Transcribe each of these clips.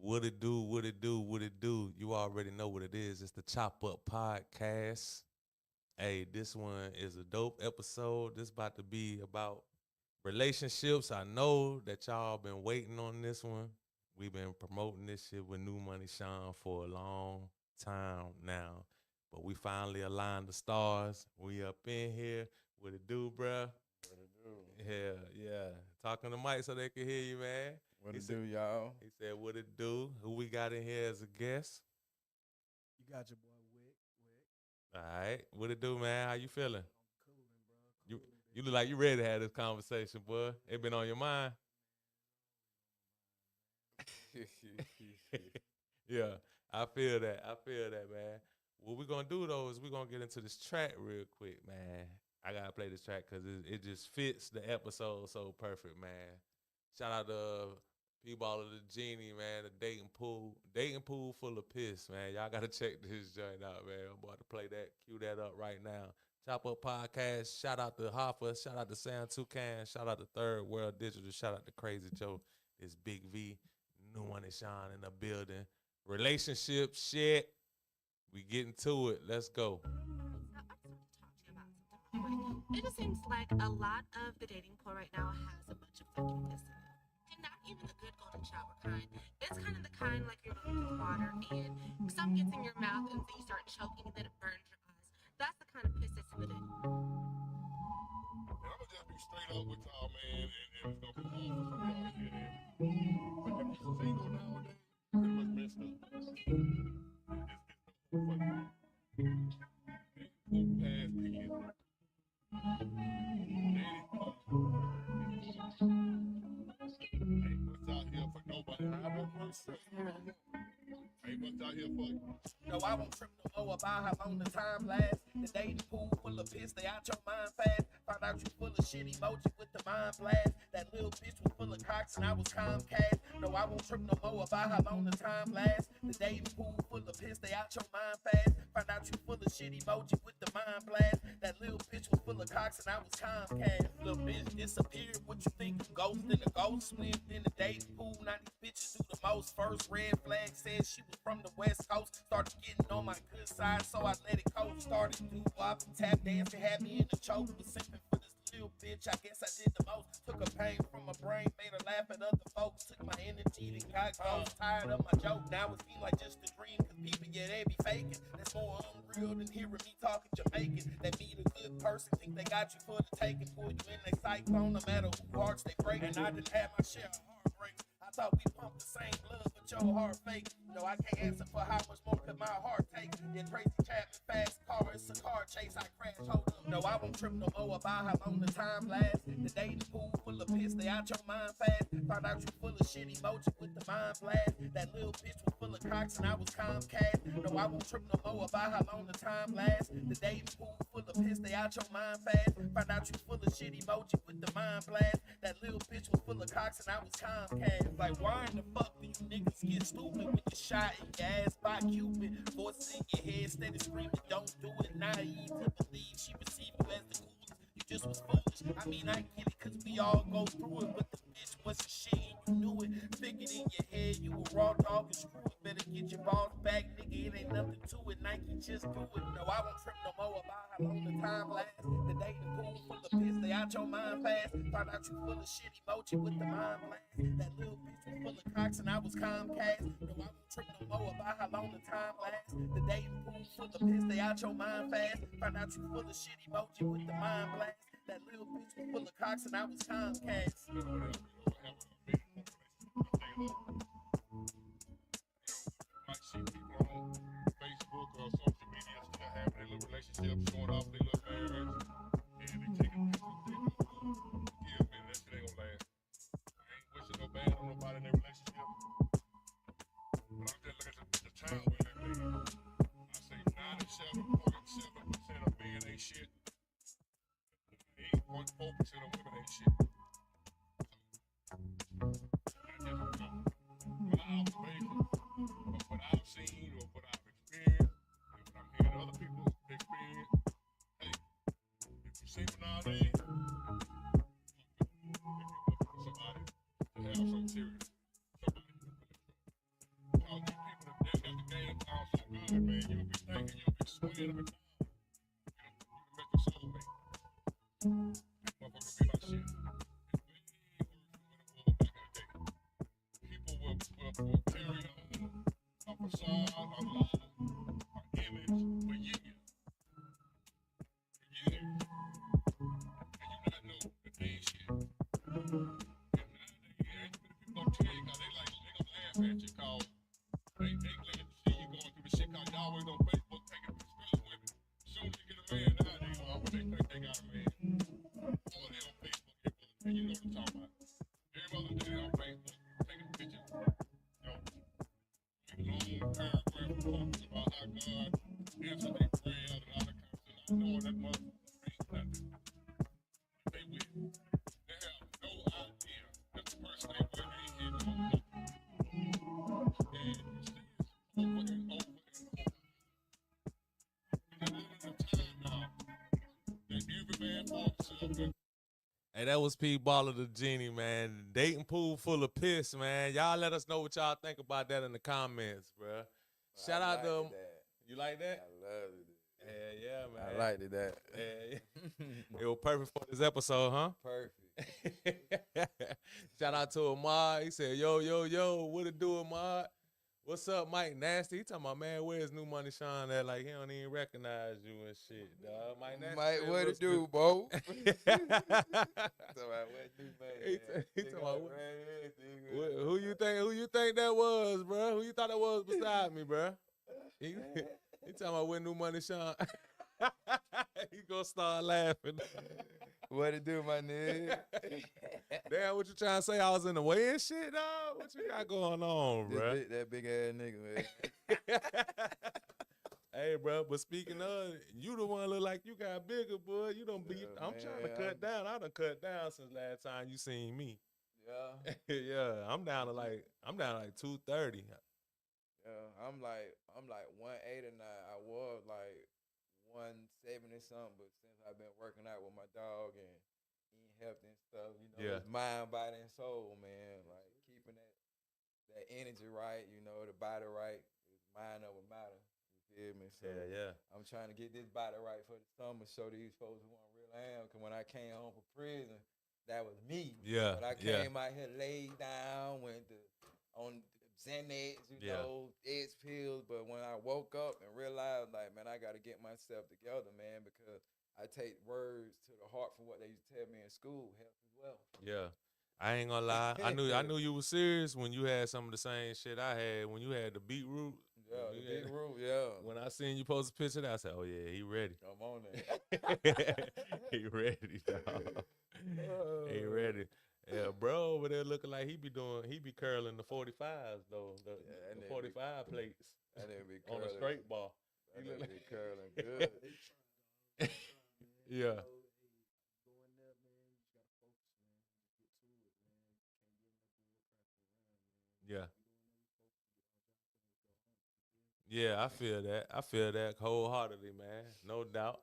What it do, what it do, what it do. You already know what it is. It's the Chop Up Podcast. Hey, this one is a dope episode. This about to be about relationships. I know that y'all been waiting on this one. We've been promoting this shit with NewMoney Shun for a long time now. But we finally aligned the stars. We up in here. What it do, bruh? What it do? Yeah. Talking to Mike so they can hear you, man. What it do, y'all? He said, what it do? Who we got in here as a guest? You got your boy Wick. All right. What it do, man? How you feeling? I'm cooling, bro. You look like you ready to have this conversation, boy. It been on your mind? Yeah, I feel that, man. What we're going to do, though, is we're going to get into this track real quick, man. I got to play this track because it just fits the episode so perfect, man. Shout out to P-Ball of the Genie, man, the dating pool. Dating pool full of piss, man. Y'all got to check this joint out, man. I'm about to play that, cue that up right now. Chop Up Podcast. Shout out to Hoffa. Shout out to Sam Toucan. Shout out to Third World Digital. Shout out to Crazy Joe. It's Big V. NewMoney Shun in the building. Relationship shit. We getting to it. Let's go. It just seems like a lot of the dating pool right now has a bunch of fucking piss in it. And not even the good golden shower kind. It's kind of the kind like you're going through water and some gets in your mouth and so you start choking and then it burns your eyes. That's the kind of piss that's in the dick. I'm gonna just be straight up with y'all, man, and it's gonna be easy for y'all to hear that. But if you're single nowadays, pretty much messed up. It's no fucking. They poop past kids. Ain't much out here for nobody. I won't run straight. Ain't much out here for you. No, I won't trip no more about how long the time lasts. The dating pool full of piss, they out your mind fast. Found out you full of shit emoji with the mind blast. That little bitch was full of cocks and I was Comcast. No, I won't trip no more about how long the time lasts. The dating pool full of piss, they out your mind fast. Found out you full of shit emoji with the mind blast. That little bitch was full of cocks and I was Comcast. Little bitch disappeared, what you think? Ghost in a ghost swim in the dating pool. Now these bitches do the most. First red flag said she was from the West Coast. Started getting on my good side, so I let it go. Started doo-wop, tap dancing, had me in the choke. Was simping for this little bitch, I guess I did the most. Took a pain from my brain, made her laugh at other folks. Took my energy, then got ghost. Tired of my joke, now it seems like just a dream. Cause people, yeah, they be faking. That's more unreal than hearing me talking Jamaican. They meet a good person, think they got you for the taking. Pull you in they cyclone, no matter who hearts they break. And I didn't have my share of heartbreak. I thought we pumped the same blood, but your heart fake. No, I can't answer for how much more could my heart take. Yeah, Tracy Chapman, fast car, it's a car chase. I crash, hold up. No, I won't trip no more about how long the time lasts. The dating pool full of piss, they out your mind fast. Found out you full of shit emoji with the mind blast. That little bitch was full of cocks and I was Comcast. No, I won't trip no more about how long the time lasts. The dating pool full of piss, they out your mind fast. Found out you full of shit emoji with the mind blast. That little bitch was full of cocks and I was Comcast. Like, why in the fuck do you niggas get stupid when you shot in your ass by Cupid? Voices in your head steady screaming, don't do it. Naive to believe she received you as the coolest. You just was foolish. I mean, I get it, cause we all go through it. But the bitch wasn't shit and you knew it. Figured in your head you were raw dog and screw it. Better get your balls back, nigga. It ain't nothing to it. Nike, just do it. No, I won't trip no more about how long the time lasts. The dating pool full of piss, they out your mind fast. Found out you full of shit emoji with the mind blast. That little bitch was full of cocks and I was Comcast. No, I won't trip no more about how long the time lasts. The dating pool full of piss, they out your mind fast. Found out you full of shit emoji with the mind blast. That little bitch was full of cocks and I was Comcast. Might see people on Facebook or social media still having their little relationship, showing off their little marriage, and they taking pictures. Yeah, man, that shit ain't gonna last. I ain't wishing no bad on nobody in their relationship, but I'm just looking at the time we live in. I say 97.7% of men ain't shit. 8.4% of women ain't shit. swing of a dime. You can make a soulmate. That motherfucker be like shit. It's way worse than what it was back in the day. People will carry on a facade, a lie, an image for years. For years. And you not know that they ain't shit. And nowadays, ain't too many people gonna tell you, cause they gonna laugh at you, cause they glad to see you going through the shit, cause you always on Facebook taking pictures of women. Soon as they get a man nowadays, what they think they got a man. All they on Facebook, and you know what I'm talking about. Every other day on Facebook, taking pictures, long paragraph posts about how God answered their prayer and all that kind of stuff. I know that motherfucker ain't nothing. They will. They have no idea that the person they with ain't here no more. And you see this over and over and over. We live in a time now that every man for himself. Hey, that was P Baller the Genie, man. Dating pool full of piss, man. Y'all let us know what y'all think about that in the comments, bro. Shout out to you like that? I love it. Yeah, man. I liked it that. Yeah. It was perfect for this episode, huh? Perfect. Shout out to Ahmad. He said, yo, what it do, Ahmad? What's up, Mike Nasty? He talking about, man, where's NewMoney Shun at? Like, he don't even recognize you and shit, dog. Mike Nasty. Mike, said, what it "What's do, good?" Bo? He talking about, who you think that was, bro? Who you thought that was beside me, bro? He talking about when NewMoney Shun. He gonna start laughing. What it do, my nigga? Damn, what you trying to say? I was in the way and shit, dog? What you got going on, bro? That big ass nigga, man. Hey, bro, but speaking of, you the one look like you got bigger, boy. You don't beat. Yeah, I'm trying to man, cut down. I done cut down since last time you seen me. Yeah. Yeah, I'm down to like 230. Yeah, I'm like 189. I was like 170 something, but since I've been working out with my dog and eating healthy and stuff, you know, Yeah. it's mind, body, and soul, man. Like keeping that energy right, you know, the body right, it's mind over matter. You feel me? So Yeah. I'm trying to get this body right for the summer, show these folks who I really am. Cause when I came home from prison, that was me. Yeah, But I came out here laid down, on Xanax, you know, edge pills. But when I woke up and realized, like, man, I got to get myself together, man, because I take words to the heart from what they used to tell me in school, health as well. Yeah. I ain't gonna lie. I knew you was serious when you had some of the same shit I had when you had the beetroot. Yeah, the beetroot, yeah. When I seen you post a picture, I said, "Oh yeah, he ready." I'm on that. He ready, dog. He ready. Yeah, bro, over there looking like he be curling the 45s though, the 45 plates That nigga be on curling. a straight bar. That nigga be curling good. Yeah. Yeah. Yeah, I feel that wholeheartedly, man. No doubt.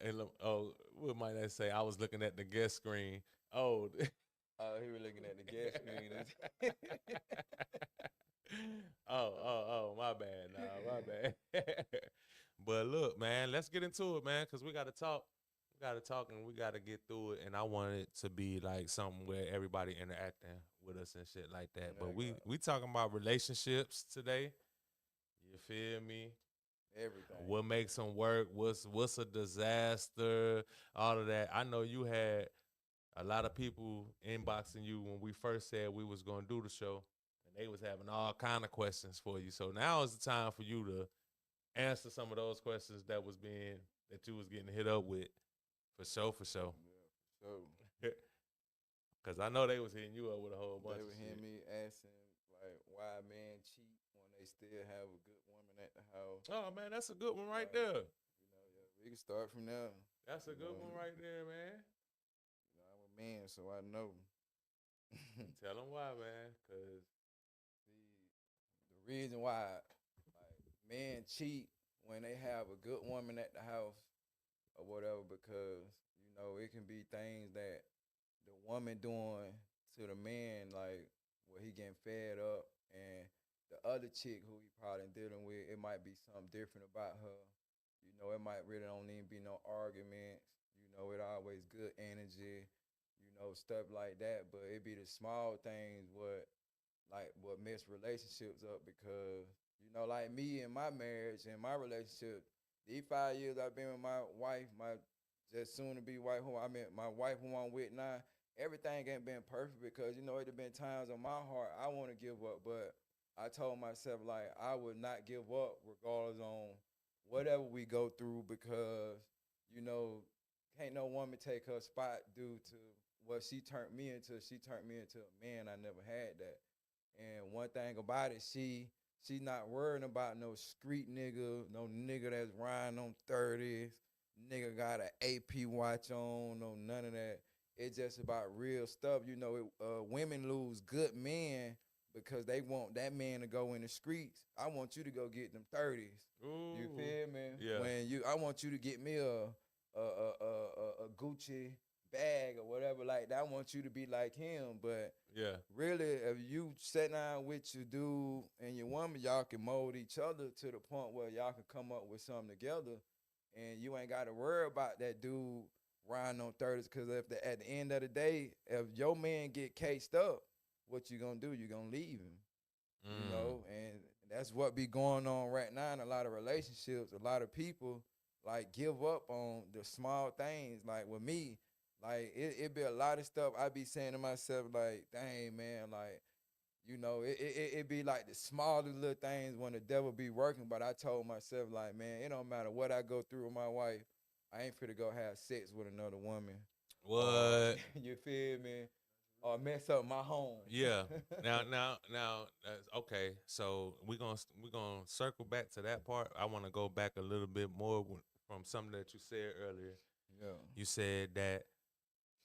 And what might I say? I was looking at the guest screen. Oh, He was looking at the gas screen. oh, my bad, my bad. But look, man, let's get into it, man, because we got to talk. We got to talk and we got to get through it. And I want it to be like something where everybody interacting with us and shit like that. But we talking about relationships today. You feel me? Everything. What makes them work? What's a disaster? All of that. I know you had a lot of people inboxing you when we first said we was gonna do the show, and they was having all kind of questions for you. So now is the time for you to answer some of those questions that you was getting hit up with. For sure. Yeah, so Cause I know they was hitting you up with a whole bunch. they of would shit. hear me asking like why men cheat when they still have a good woman at the house. Oh man, that's a good one right there. You know, yeah, we can start from there. That's a good one right there, man. You know, I'm a man, so I know. Tell them why, man. Cause the reason why like men cheat when they have a good woman at the house or whatever, because you know it can be things that the woman doing to the man, like where he getting fed up, and the other chick who he probably dealing with, it might be something different about her. You know, it might really don't even be no arguments. You know, it always good energy. You know, stuff like that. But it be the small things what mess relationships up because you know, like me and my marriage and my relationship, these 5 years I've been with my wife, my just soon to be wife, my wife who I'm with now. Everything ain't been perfect because you know it have been times on my heart I want to give up, but I told myself like I would not give up regardless on whatever we go through because you know can't no woman take her spot due to what she turned me into. She turned me into a man. I never had that. And one thing about it, she not worrying about no street nigga, no nigga that's riding on 30s, nigga got an AP watch on, no none of that. It's just about real stuff. You know, women lose good men because they want that man to go in the streets. I want you to go get them 30s. Ooh. You feel me? Yeah. I want you to get me a Gucci bag or whatever like that. I want you to be like him, but Yeah. really, if you sit down with your dude and your woman, y'all can mold each other to the point where y'all can come up with something together, and you ain't got to worry about that dude riding on 30s. Because at the end of the day, if your man get cased up, what you gonna do? You gonna leave him, you know? And that's what be going on right now in a lot of relationships. A lot of people like give up on the small things. Like with me, like it be a lot of stuff I be saying to myself, like, dang man, like, you know, it be like the smallest little things when the devil be working. But I told myself, like, man, it don't matter what I go through with my wife, I ain't finna go have sex with another woman. What? You feel me? Or mess up my home. Yeah. Now, okay. So we gonna circle back to that part. I want to go back a little bit more from something that you said earlier. Yeah. You said that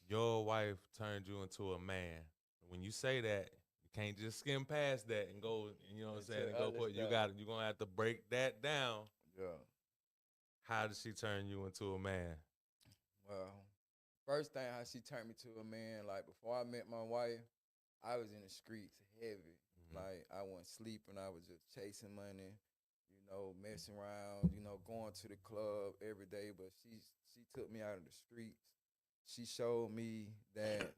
your wife turned you into a man. When you say that, you can't just skim past that and go. You know what I'm saying? And go for it. You're gonna have to break that down. Yeah. How did she turn you into a man? Well, first thing how she turned me to a man, like before I met my wife, I was in the streets heavy. Like I wasn't sleeping, I was just chasing money, you know, messing around, you know, going to the club every day. But she took me out of the streets. She showed me that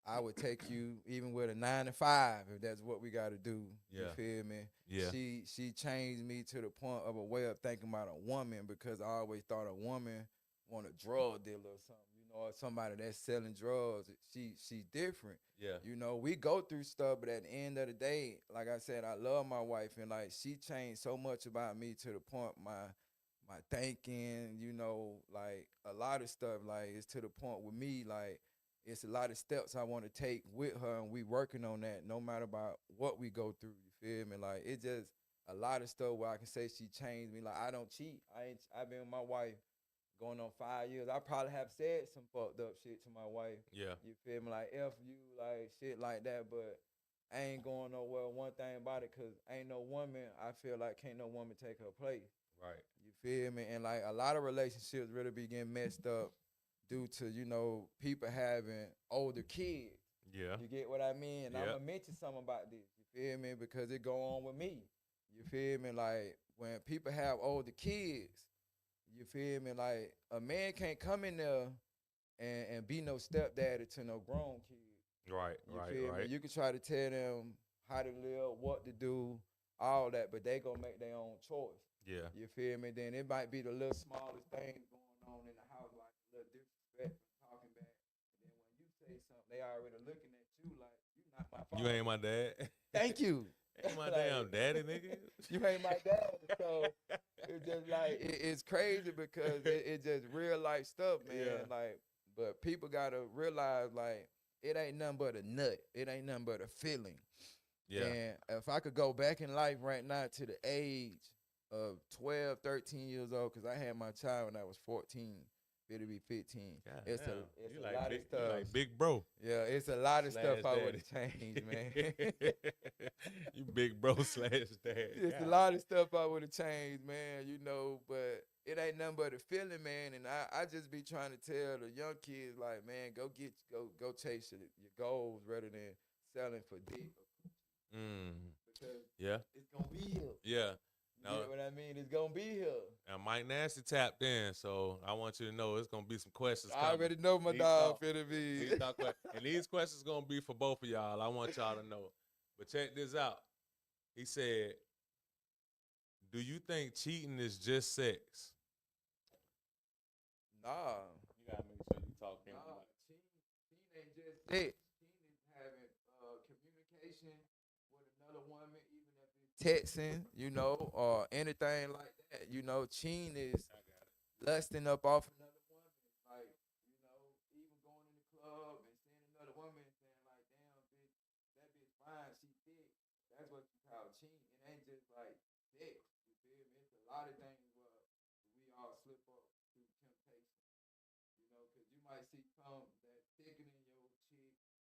I would take you even with a 9 to 5 if that's what we got to do. Yeah. You feel me? Yeah. She changed me to the point of a way of thinking about a woman because I always thought a woman want a drug dealer or something, you know, or somebody that's selling drugs. She different. Yeah. You know, we go through stuff, but at the end of the day, like I said, I love my wife and like she changed so much about me to the point my thinking, you know, like a lot of stuff, like it's to the point with me, like it's a lot of steps I want to take with her, and we working on that no matter about what we go through, you feel me? Like, it just a lot of stuff where I can say she changed me. Like, I don't cheat. I've been with my wife going on 5 years. I probably have said some fucked up shit to my wife. Yeah. You feel me? Like, F you, like, shit like that, but I ain't going nowhere. One thing about it, because ain't no woman, I feel like can't no woman take her place. Right. You feel me? And, like, a lot of relationships really be getting messed up due to, you know, people having older kids. Yeah. You get what I mean? And I'm going to mention something about this. You feel me? Because it go on with me. You feel me? Like, when people have older kids, you feel me? Like, a man can't come in there and be no stepdaddy to no grown kids. Right, You feel me? You can try to tell them how to live, what to do, all that, but they gonna make their own choice. Yeah. You feel me? Then it might be the little smallest things going on in the house, like a little disrespect, talking back. And then when you say something, they already looking at you like, you not my father. You ain't my dad. Thank you. Ain't my Like, damn daddy, nigga. You ain't my dad. So it's just like, it's crazy because it's just real life stuff, man. Yeah. Like, but people gotta realize, like, it ain't nothing but a nut. It ain't nothing but a feeling. Yeah. And if I could go back in life right now to the age of 12, 13 years old, because I had my child when I was 14, it'll be 15. God It's damn. a like lot big, of stuff. You like big bro. Yeah, it's a lot of stuff Slash I would have changed, man. You big bro slash dad. It's a lot of stuff I would have changed, man, you know, but it ain't nothing but a feeling, man. And I just be trying to tell the young kids, like, man, go chase your goals rather than selling for dick. Because Yeah. it's gonna be here. Yeah. You get what I mean, it's gonna be here. And Mike Nasty tapped in, so I want you to know it's gonna be some questions. I already know my These dog talk- finna be. These talk que- and these questions gonna be for both of y'all. I want y'all to know. But check this out. He said, "Do you think cheating is just sex?" Nah. You gotta make sure you talk him. Nah, cheating ain't just sex. Cheating is having communication with another woman, even if it's texting, or anything like that. Cheating is lusting up off another woman. Like, even going in the club and seeing another woman and saying like, damn, bitch, that bitch fine, she thick. That's what you call cheating. It ain't just like sex. You feel me? It's a lot of things where we all slip up through temptation. Because you might see some that thicker than your chick,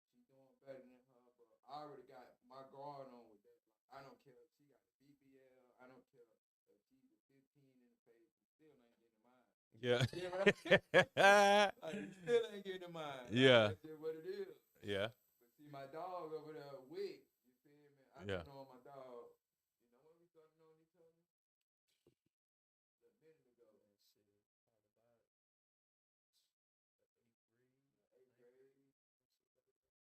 she doing better than her, but I already got my guard on with that. Like, I don't care if she got a BBL, I don't care if she's a 15 in the face, you still ain't getting mine. Yeah. Like, you still ain't getting mine. Like, Yeah. that's just what it is. Yeah. But see, my dog over there, Wick, you feel me? I Yeah. know my dog. You know when we started knowing each other? A minute ago. Eighth grade.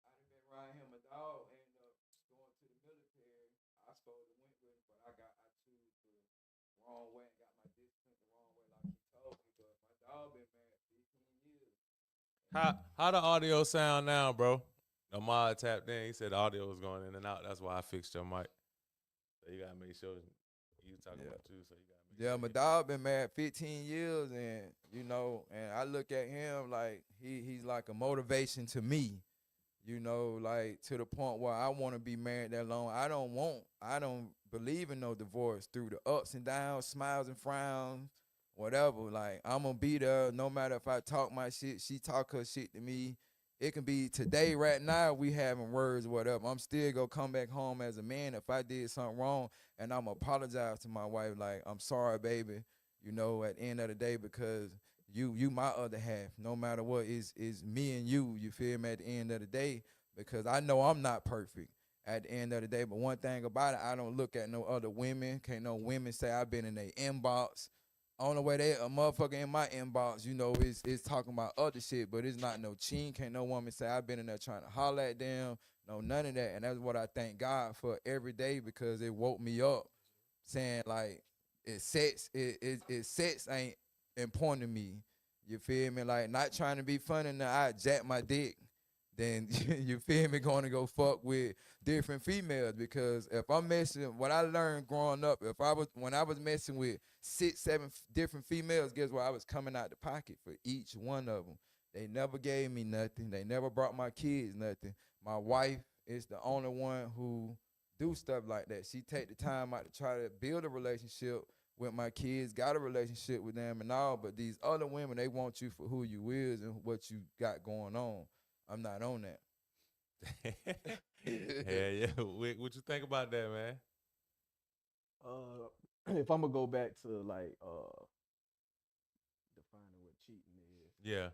I done been around him. My dog ended up going to the military. I supposed to went with him, but I choose the wrong way and got my distance the wrong way, like he told me. But my dog been married 15 years. How the audio sound now, bro? Ahmad tapped in. He said the audio was going in and out. That's why I fixed your mic. So you gotta make sure you talking about you. So you gotta make Yeah, sure my dog been married 15 years, and and I look at him like he's like a motivation to me. Like to the point where I want to be married that long. I don't believe in no divorce through the ups and downs, smiles and frowns, whatever. Like, I'm gonna be there no matter if I talk my shit, she talk her shit to me. It can be today, right now, we having words, whatever. I'm still gonna come back home as a man if I did something wrong, and I'm apologize to my wife. Like, I'm sorry, baby. At the end of the day, because you my other half. No matter what, is me and you. You feel me? At the end of the day, because I know I'm not perfect at the end of the day. But one thing about it, I don't look at no other women. Can't no women say I've been in their inbox. Only way they a motherfucker in my inbox, is talking about other shit, but it's not no cheating. Can't no woman say I've been in there trying to holler at them. No, none of that. And that's what I thank God for every day, because it woke me up saying like sex ain't important to me. You feel me? Like, not trying to be funny, now I jack my dick. Then you feel me, going to go fuck with different females, because if I'm messing, what I learned growing up, when I was messing with 6, 7 different females, guess what? I was coming out the pocket for each one of them. They never gave me nothing. They never brought my kids nothing. My wife is the only one who do stuff like that. She take the time out to try to build a relationship with my kids, got a relationship with them and all, but these other women, they want you for who you is and what you got going on. I'm not on that. yeah. What you think about that, man? If I'm gonna go back to like defining what cheating is, Yeah.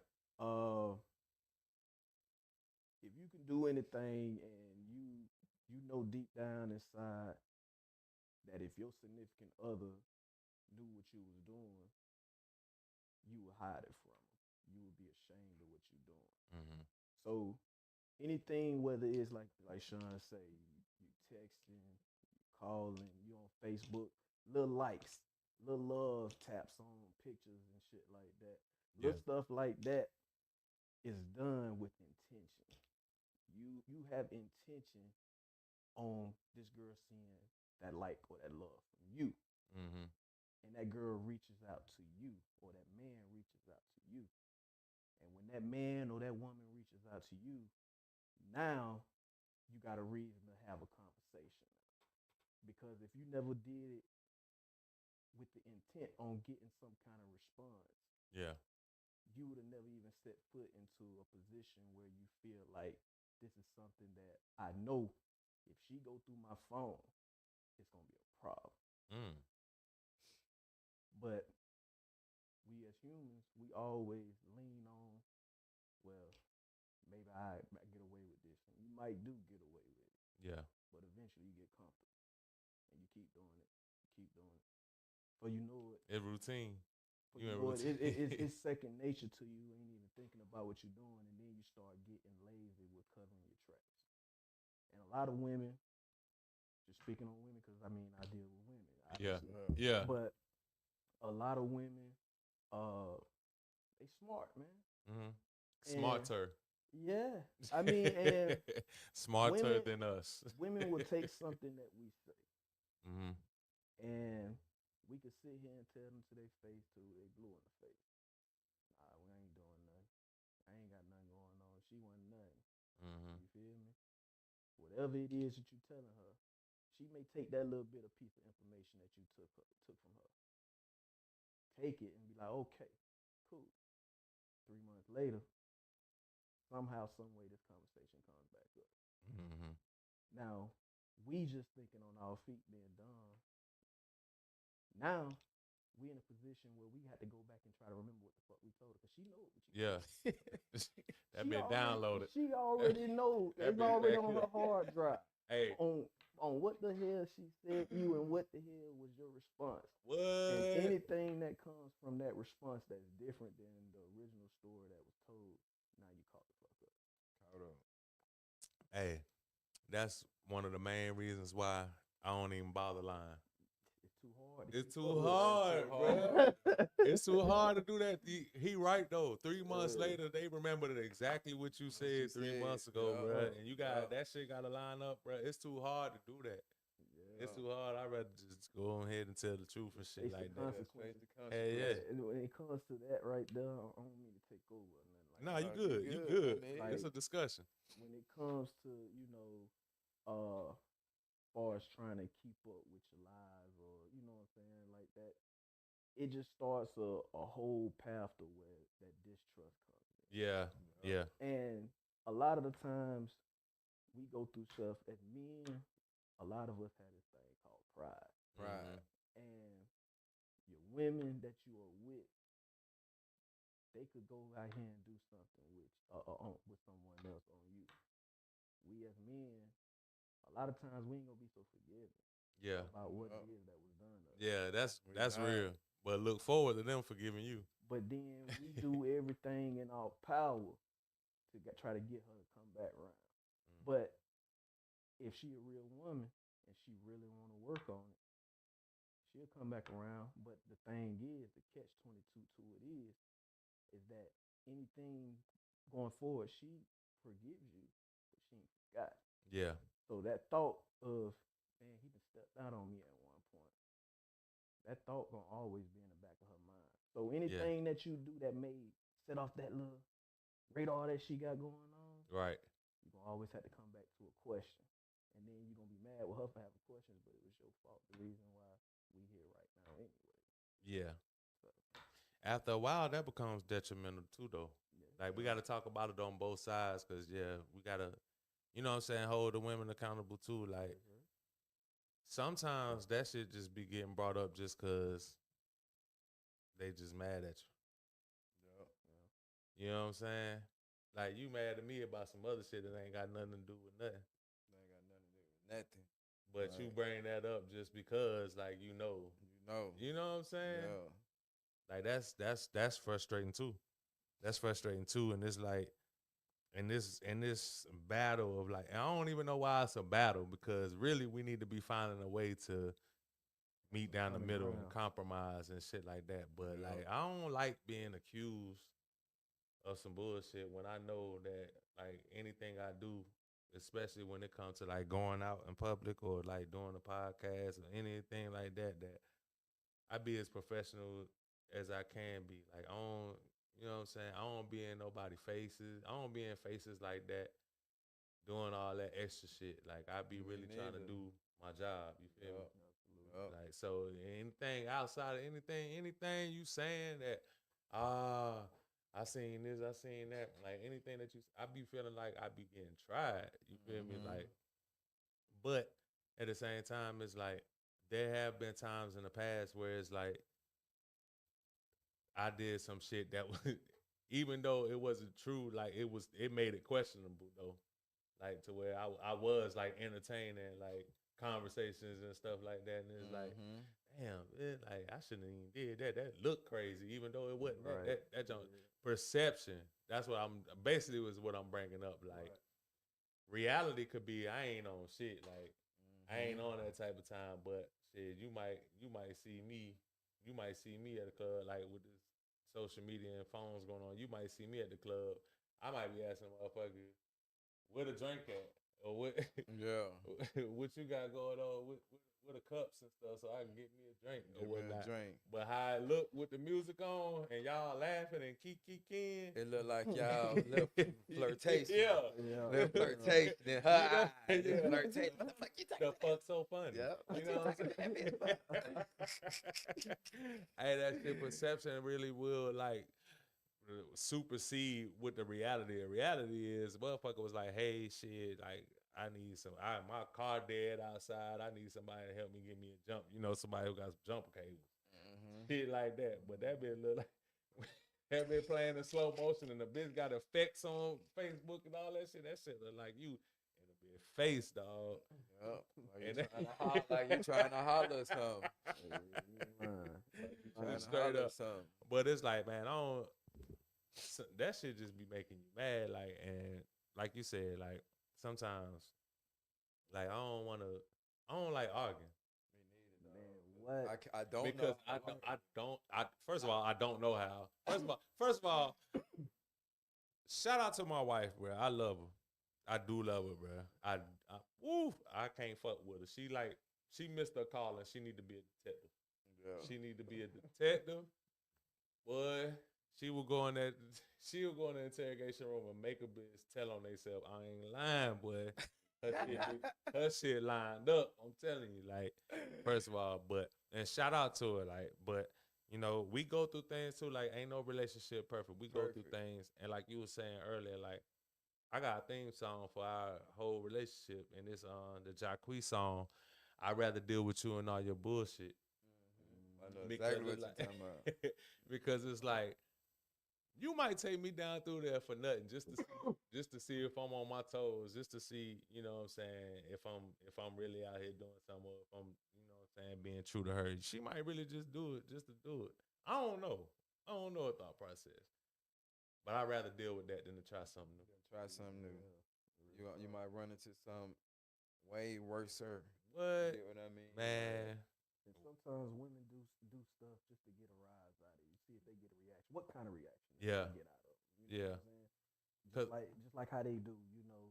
if you can do anything and you know deep down inside that if your significant other knew what you was doing, you would hide it from them. You would be ashamed of what you're doing. Mm-hmm. So anything, whether it's like Shun say, you texting, you calling, you on Facebook, little likes, little love taps on pictures and shit like that. Little stuff like that is done with intention. You have intention on this girl seeing that like or that love from you. Mm-hmm. And that girl reaches out to you, or that man reaches out to you. And when that man or that woman reaches out to you, now you got a reason to have a conversation. Because if you never did it with the intent on getting some kind of response, Yeah. you would have never even set foot into a position where you feel like this is something that I know if she go through my phone, it's gonna be a problem. Mm. But we as humans, we always lean on, well, maybe I get away with this. And you might do get away with it. Yeah. But eventually you get comfortable. And you keep doing it. You keep doing it. Before you know it, It's routine. before You you in know it, routine. it's second nature to you. You ain't even thinking about what you're doing, and then you start getting lazy with covering your tracks. And a lot of women, just speaking on women, because I mean I deal with women, Yeah. obviously. Yeah. But a lot of women, they smart, man. Mm-hmm. And Smarter. yeah, I mean, and Smarter women, than us. women will take something that we say, Mm-hmm. and we could sit here and tell them to their face till they blue in the face. Nah, we ain't doing nothing. I ain't got nothing going on. She wasn't nothing. Mm-hmm. You feel me? Whatever it is that you telling her, she may take that little bit of piece of information that you took from her, take it and be like, okay, cool. 3 months later, somehow, some way, this conversation comes back up. Mm-hmm. Now, we just thinking on our feet being dumb. Now, we in a position where we had to go back and try to remember what the fuck we told her, because she know what you Yeah. That been downloaded. She already know. That It's been already back on her up. hard drive. Hey, On what the hell she said to you and what the hell was your response. what? And anything that comes from that response that's different than the original story that was told, now you caught the fuck up. Hold up. Hey, that's one of the main reasons why I don't even bother lying. It's too hard. to It's keep too up with. hard, bro. It's too hard to do that. He right though. 3 months Yeah. later, they remembered exactly what you said 3 months ago, yeah, bro. And you got yeah. that shit got to line up, bro. It's too hard to do that. Yeah. It's too hard. I'd rather just go ahead and tell the truth and shit Face the like that. consequences. Hey, yeah. And when it comes to that right there, I don't mean to take over or nothing like No, that. you you good. You good. good. I mean, It's a discussion. When it comes to, far as trying to keep up with your lives, or you know what I'm saying, like that, it just starts a whole path to where that distrust comes in. Yeah. Yeah. And a lot of the times we go through stuff as men, a lot of us have this thing called pride. Right. And your women that you are with, they could go out here and do something with someone else on you. We as men, a lot of times we ain't gonna be so forgiving Yeah. about what it is that was done to us. Yeah. That's not. real. But look forward to them forgiving you. But then we do everything in our power to try to get her to come back around. But if she a real woman and she really want to work on it, she'll come back around. But the thing is, the catch-22 to it is that anything going forward, she forgives you, but she ain't forgot. Yeah. So that thought of, man, he done stepped out on me at one point, that thought gonna always be in the back of her mind. So anything that you do that may set off that little radar that she got going on, Right. you're gonna always have to come back to a question. And then you're gonna be mad with her for having questions, but it was your fault. The reason why we here right now anyway. Yeah. So, After a while, that becomes detrimental too, though. yeah. Like, we got to talk about it on both sides because, yeah, we got to, you know what I'm saying, hold the women accountable too. Like, sometimes that shit just be getting brought up just because they just mad at you. You know what I'm saying? Like, you mad at me about some other shit that ain't got nothing to do with nothing. Ain't got nothing to do with nothing. But you bring that up just because, like, you know. You know what I'm saying? Yeah. Like, that's frustrating too. That's frustrating too. And it's like, in this battle of like, and I don't even know why it's a battle, because really we need to be finding a way to meet down the Common middle ground. and compromise and shit like that. But like, I don't like being accused of some bullshit when I know that like anything I do, especially when it comes to like going out in public or like doing a podcast or anything like that, that I be as professional as I can be. Like, I don't, you know what I'm saying? I don't be in nobody's faces. I don't be in faces like that doing all that extra shit. Like, I be really trying to do my job. You feel me? Like, so anything outside of anything you saying that, I seen this, I seen that, like anything that I be feeling like I be getting tried. You feel me? Like, but at the same time, it's like there have been times in the past where it's like I did some shit that was, even though it wasn't true, like it made it questionable though. Like, to where I was like entertaining like conversations and stuff like that, and it's like, Mhm. damn, man, like I shouldn't even did that. That looked crazy, even though it wasn't. Right. That junk perception. That's what I'm basically was what I'm bringing up. Like reality could be I ain't on shit. Like I ain't on that type of time, but shit, you might see me. You might see me at the club, like with this social media and phones going on. You might see me at the club. I might be asking motherfuckers, where the drink at? Or what Yeah. what you got going on with the cups and stuff so I can get me a drink or Give me a whatnot. drink. But how I look with the music on and y'all laughing and kicking. It look like y'all little flirtation. Yeah. Little flirtation in her eyes. Yeah. Flirtation. What the fuck you talking The fuck so funny. Yeah. You know what I'm saying? Hey, that shit perception really will like supersede with the reality. The reality is motherfucker was like, hey shit, like I need my car dead outside. I need somebody to help me get me a jump. You know, somebody who got some jumper cables. Shit like that. But that bitch look like that bitch playing in slow motion and the bitch got effects on Facebook and all that shit. That shit look like you in a bitch face, dog. Yep. And Like you trying to holler something. Straight up. But it's like, man, that shit just be making you mad. Like, and like you said, like sometimes, like I don't like arguing. What? I don't Because know. First of all, I don't know how. First of all, shout out to my wife, bro. I love her. I do love her, bro. I can't fuck with her. She missed her call and she need to be a detective. Yeah. She need to be a detective. Boy, she will go in the interrogation room and make a bitch tell on themselves. I ain't lying, boy. Her shit lined up. I'm telling you, like, first of all, and shout out to her, like, but you know, we go through things too. Like, ain't no relationship perfect. We go through things, and like you were saying earlier, like, I got a theme song for our whole relationship, and it's the Jacquees song. I'd rather deal with you and all your bullshit. I know exactly what you're like, talking about. because it's like, you might take me down through there for nothing, just to see if I'm on my toes, just to see, you know what I'm saying, if I'm really out here doing something, or if I'm, you know what I'm saying, being true to her. She might really just do it just to do it. I don't know a thought process, but I'd rather deal with that than to try something new. Try something new. You might run into some way worser. What? You get what I mean? Man. And sometimes women do stuff just to get a rise out of you. See if they get a reaction. What kind of reaction they Yeah. get out of them. You know what I'm saying? Just like how they do, you know,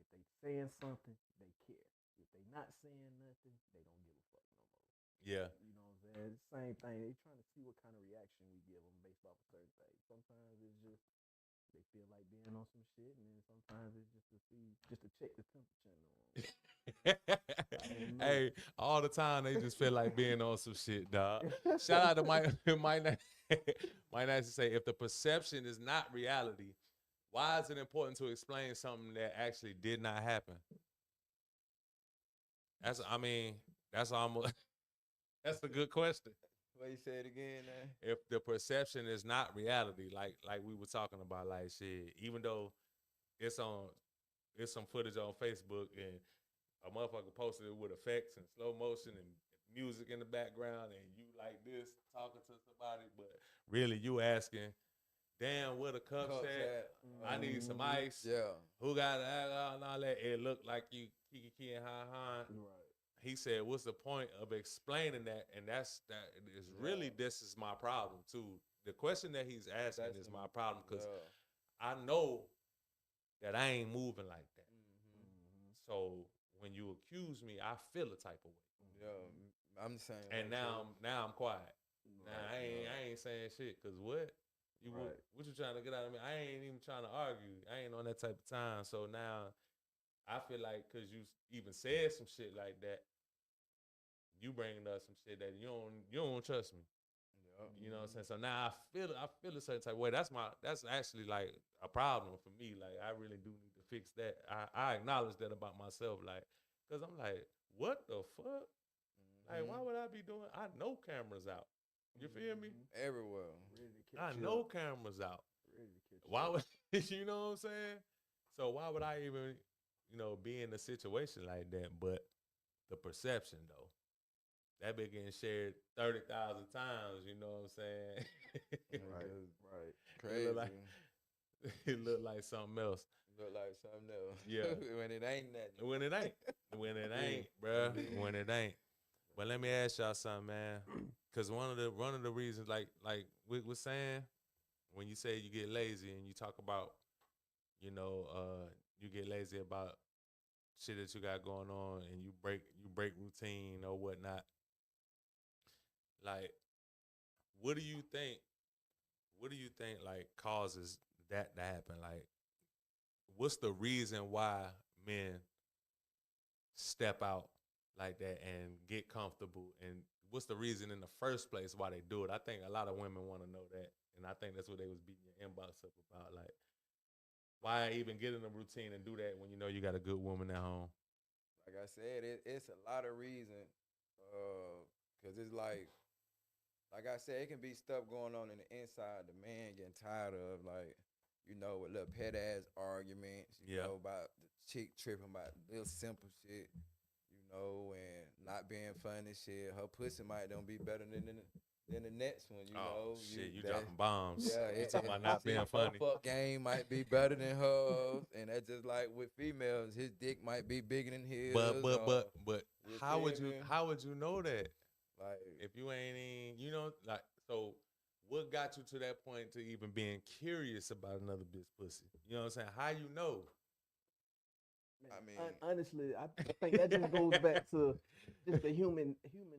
if they saying something, they care. If they not saying nothing, they don't give a fuck no more. Yeah. You know what I'm saying? It's the same thing. They trying to see what kind of reaction we give them based off of certain things. Sometimes it's just they feel like being on some shit, and then sometimes it's just to check the temperature in the room. Hey, all the time they just feel like being on some shit, dog. Shout out to Mike Nancy say, if the perception is not reality, why is it important to explain something that actually did not happen? That's almost that's a good question. What you say it again, man? If the perception is not reality, like we were talking about, like shit, even though it's some footage on Facebook and a motherfucker posted it with effects and slow motion and music in the background, and you like this talking to somebody, but really you asking, damn, where the cups at? I need some ice. Yeah. Who got alcohol and all that? It looked like you kiki and ha. Right. He said, what's the point of explaining that? And this is my problem too. The question that he's asking is my problem, because I know that I ain't moving like that. So when you accuse me, I feel a type of way. Yeah, I'm the same. And now I'm quiet. Now I ain't saying shit, cause what you trying to get out of me? I ain't even trying to argue. I ain't on that type of time. So now I feel like, cause you even said some shit like that, you bringing up some shit that you don't trust me. You know what I'm saying? So now I feel a certain type of way. That's actually like a problem for me. Like I really do need to fix that. I acknowledge that about myself. Like, cause I'm like, what the fuck? Like, why would I be doing? I know cameras out. You feel me? Everywhere. I know cameras out. Why would you know what I'm saying? So why would I even, be in a situation like that? But the perception though. That been getting shared 30,000 times. You know what I'm saying? Right. Crazy. It look like something else. Look like something else. Yeah. When it ain't nothing. When it ain't. When it ain't, bruh. When it ain't. But let me ask y'all something, man. Cause one of the reasons, like we was saying, when you say you get lazy and you talk about, you know, you get lazy about shit that you got going on and you break routine or whatnot. Like, what do you think like causes that to happen? Like, what's the reason why men step out like that and get comfortable, and what's the reason in the first place why they do it? I think a lot of women want to know that, and I think that's what they was beating your inbox up about. Like, why even get in a routine and do that when you know you got a good woman at home? Like I said, it's a lot of reason. Cause it's like I said, it can be stuff going on in the inside the man getting tired of, like, you know, with little pet ass arguments, you know, about the chick tripping about little simple shit, you know, and not being funny shit. Her pussy might don't be better than the next one, you know. Shit, you dropping bombs. Yeah, You talking about not being funny. Fuck game might be better than hers, and that's just like with females. His dick might be bigger than his. But how would you know that? Like, if you ain't in, you know, like, so what got you to that point to even being curious about another bitch pussy? You know what I'm saying? How you know? Man, I mean, honestly, I think that just goes back to just the human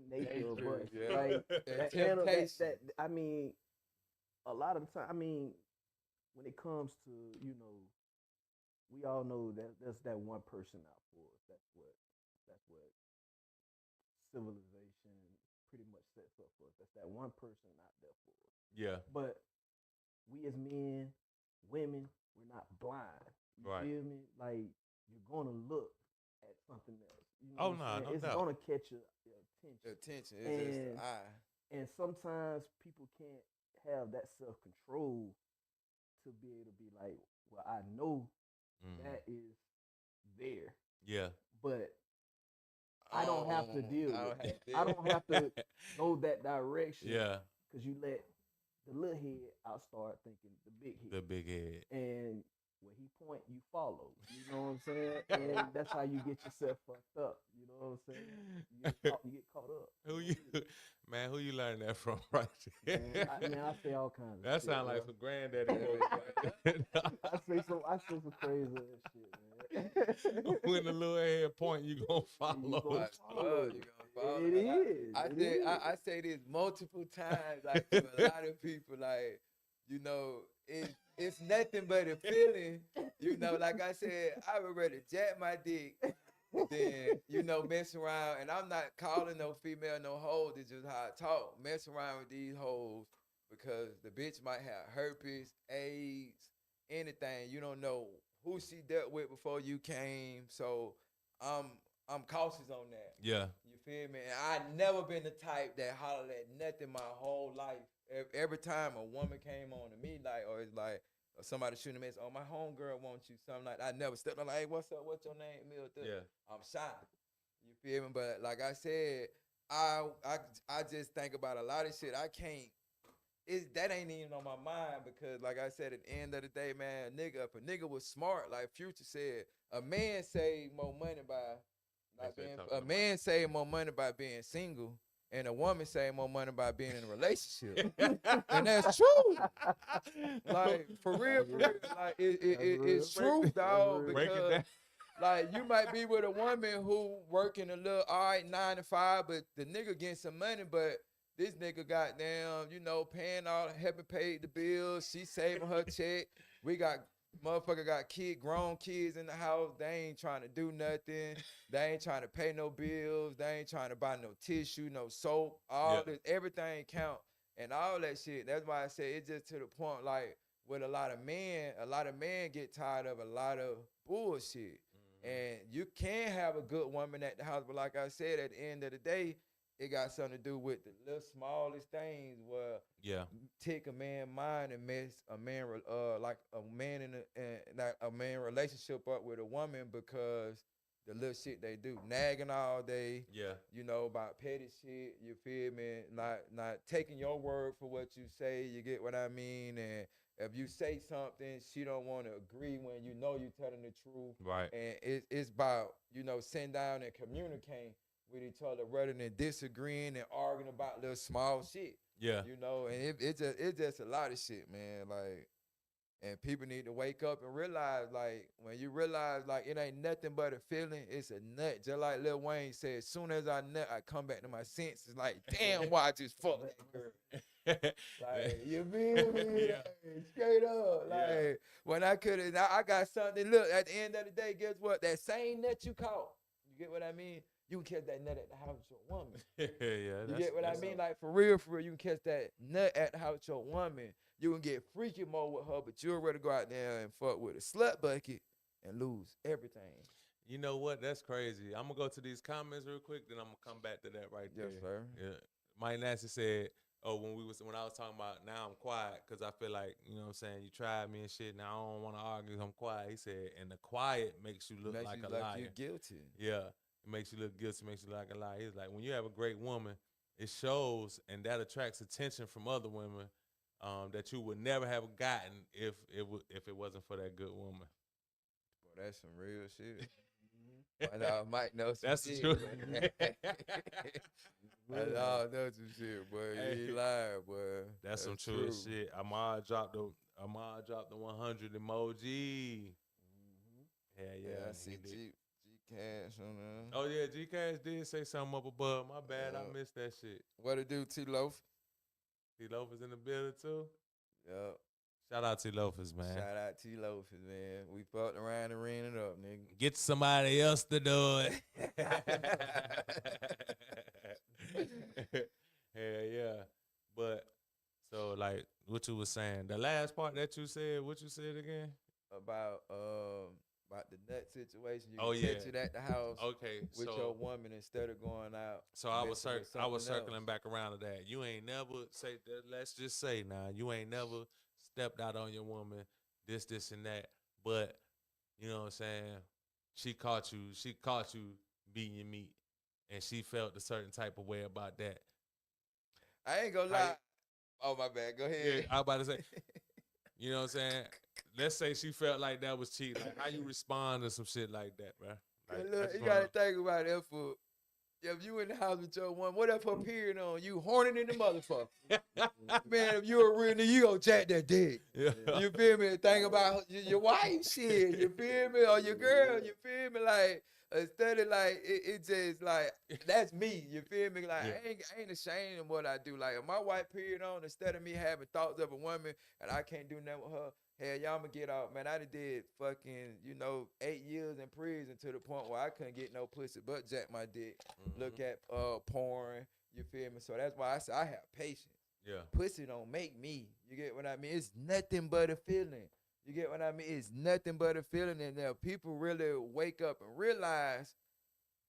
nature of us. Yeah. Like that I mean, a lot of the time, I mean, when it comes to, you know, we all know that there's that one person out for us. That's what civilization pretty much sets up for us. That's that one person out there for us. Yeah. But we as men, women, we're not blind. You feel me? Like, you're gonna look at something else. You know no it's doubt. gonna catch your attention. It's just the eye. And sometimes people can't have that self-control to be able to be like, well, I know that is there. Yeah. But I don't have to deal with it. I don't have to go that direction. Yeah. Because you let the little head out start thinking the big head. The big head. And when he point, you follow. You know what I'm saying? And that's how you get yourself fucked up. You know what I'm saying? You get caught up. Who you learn that from right there? Man, I say all kinds of that shit. That sound like some granddaddy voice. I say some crazy ass shit, man. When the little head point, you gonna follow. You gonna follow. It is. I say this multiple times, like, to a lot of people, like, you know, it's nothing but a feeling. You know, like I said, I would rather jack my dick than, you know, mess around. And I'm not calling no female no hoes. It's just how I talk. Mess around with these hoes because the bitch might have herpes, AIDS, anything. You don't know who she dealt with before you came. So I'm cautious on that. Yeah. You feel me? And I never been the type that hollered at nothing my whole life. Every time a woman came on to me, like, or it's like, or somebody shooting me, oh, my homegirl wants you, something like that. I never stepped on, like, hey, what's up? What's your name? Yeah. I'm shy. You feel me? But like I said, I just think about a lot of shit. I can't. That ain't even on my mind because, like I said, at the end of the day, man, if a nigga was smart, like Future said, a man save more money save more money by being single, and a woman save more money by being in a relationship. And that's true. Like, for real. Like, it's true, dog. Because, like, you might be with a woman who working a little, all right, 9 to 5, but the nigga getting some money, but this nigga goddamn, you know, paying all, helping pay the bills. She saving her check. Motherfucker got grown kids in the house. They ain't trying to do nothing. They ain't trying to pay no bills. They ain't trying to buy no tissue, no soap. Everything count and all that shit. That's why I say it's just to the point, like, with a lot of men get tired of a lot of bullshit. And you can have a good woman at the house, but like I said, at the end of the day, it got something to do with the little smallest things where take a man's mind and mess a man like a man in a man relationship up with a woman because the little shit they do, nagging all day. Yeah. You know, about petty shit. You feel me? Not taking your word for what you say. You get what I mean? And if you say something, she don't want to agree when you know you're telling the truth. Right. And it's about, you know, sitting down and communicating with each other rather than disagreeing and arguing about little small shit. Yeah. You know, and it's just a lot of shit, man. Like, and people need to wake up and realize, like, when you realize, like, it ain't nothing but a feeling, it's a nut. Just like Lil Wayne said, as soon as I nut, I come back to my senses. Like, damn, why I just fuck that girl? Like, you feel me? Yeah. Like, straight up. Like, Yeah. when I could have, I got something. Look, at the end of the day, guess what? That same nut you caught, you get what I mean? You can catch that nut at the house with your woman. Yeah. You get what I mean? Like, for real, you can catch that nut at the house with your woman. You can get freaky more with her, but you're ready to go out there and fuck with a slut bucket and lose everything. You know what? That's crazy. I'm gonna go to these comments real quick, then I'm gonna come back to that right there. Yes, sir. Yeah. Mike Nancy said, "Oh, when I was talking about now I'm quiet because I feel like, you know what I'm saying, you tried me and shit. Now I don't want to argue. I'm quiet." He said, "And the quiet makes you look Makes like you a like liar." you're guilty. Yeah, it makes you look guilty, makes you look like a liar. He's like, when you have a great woman, it shows, and that attracts attention from other women that you would never have gotten if it wasn't for that good woman. Boy, that's some real shit. I might know some That's the shit. truth. I know some shit, boy. You ain't lying, boy. That's some true shit. Ahmad dropped the 100 emoji. Yeah, I see he did. G Cash on there. Oh yeah, G Cash did say something up above. My bad, I missed that shit. What it do, T-Loaf? T Loafers in the building too. Yup. Shout out T Loafers, man. Shout out T-Loafers, man. We fucked around and ran it up, nigga. Get somebody else to do it. Hell yeah. But so like what you was saying, the last part that you said, what you said again? About the nut situation. You Oh, can yeah. catch it at the house Okay, with so your woman instead of going out. so I was messing with I was something circling else. back around to that. You ain't never say that. Let's just say now, you ain't never stepped out on your woman, this and that. But you know what I'm saying? She caught you beating your meat, and she felt a certain type of way about that. I ain't gonna lie. Oh, my bad. Go ahead. Yeah, I was about to say, you know what I'm saying? Let's say she felt like that was cheating. Like, how you respond to some shit like that, bro? Like, I Look, just you wanna- gotta think about it. If you in the house with your woman, what if her period on you, horny in the motherfucker? Man, if you a real nigga, you gonna jack that dick. Yeah. You feel me? Think about your wife shit. You feel me? Or your girl. You feel me? Like, instead of like, it just like, that's me. You feel me? Like, Yeah. I ain't ashamed of what I do. Like, if my wife period on, instead of me having thoughts of a woman and I can't do nothing with her, hell, y'all I'ma get out. Man, I done did fucking, 8 years in prison to the point where I couldn't get no pussy but jack my dick. Look at porn. You feel me? So that's why I say I have patience. Yeah. Pussy don't make me. You get what I mean? It's nothing but a feeling. You get what I mean? It's nothing but a feeling. And now people really wake up and realize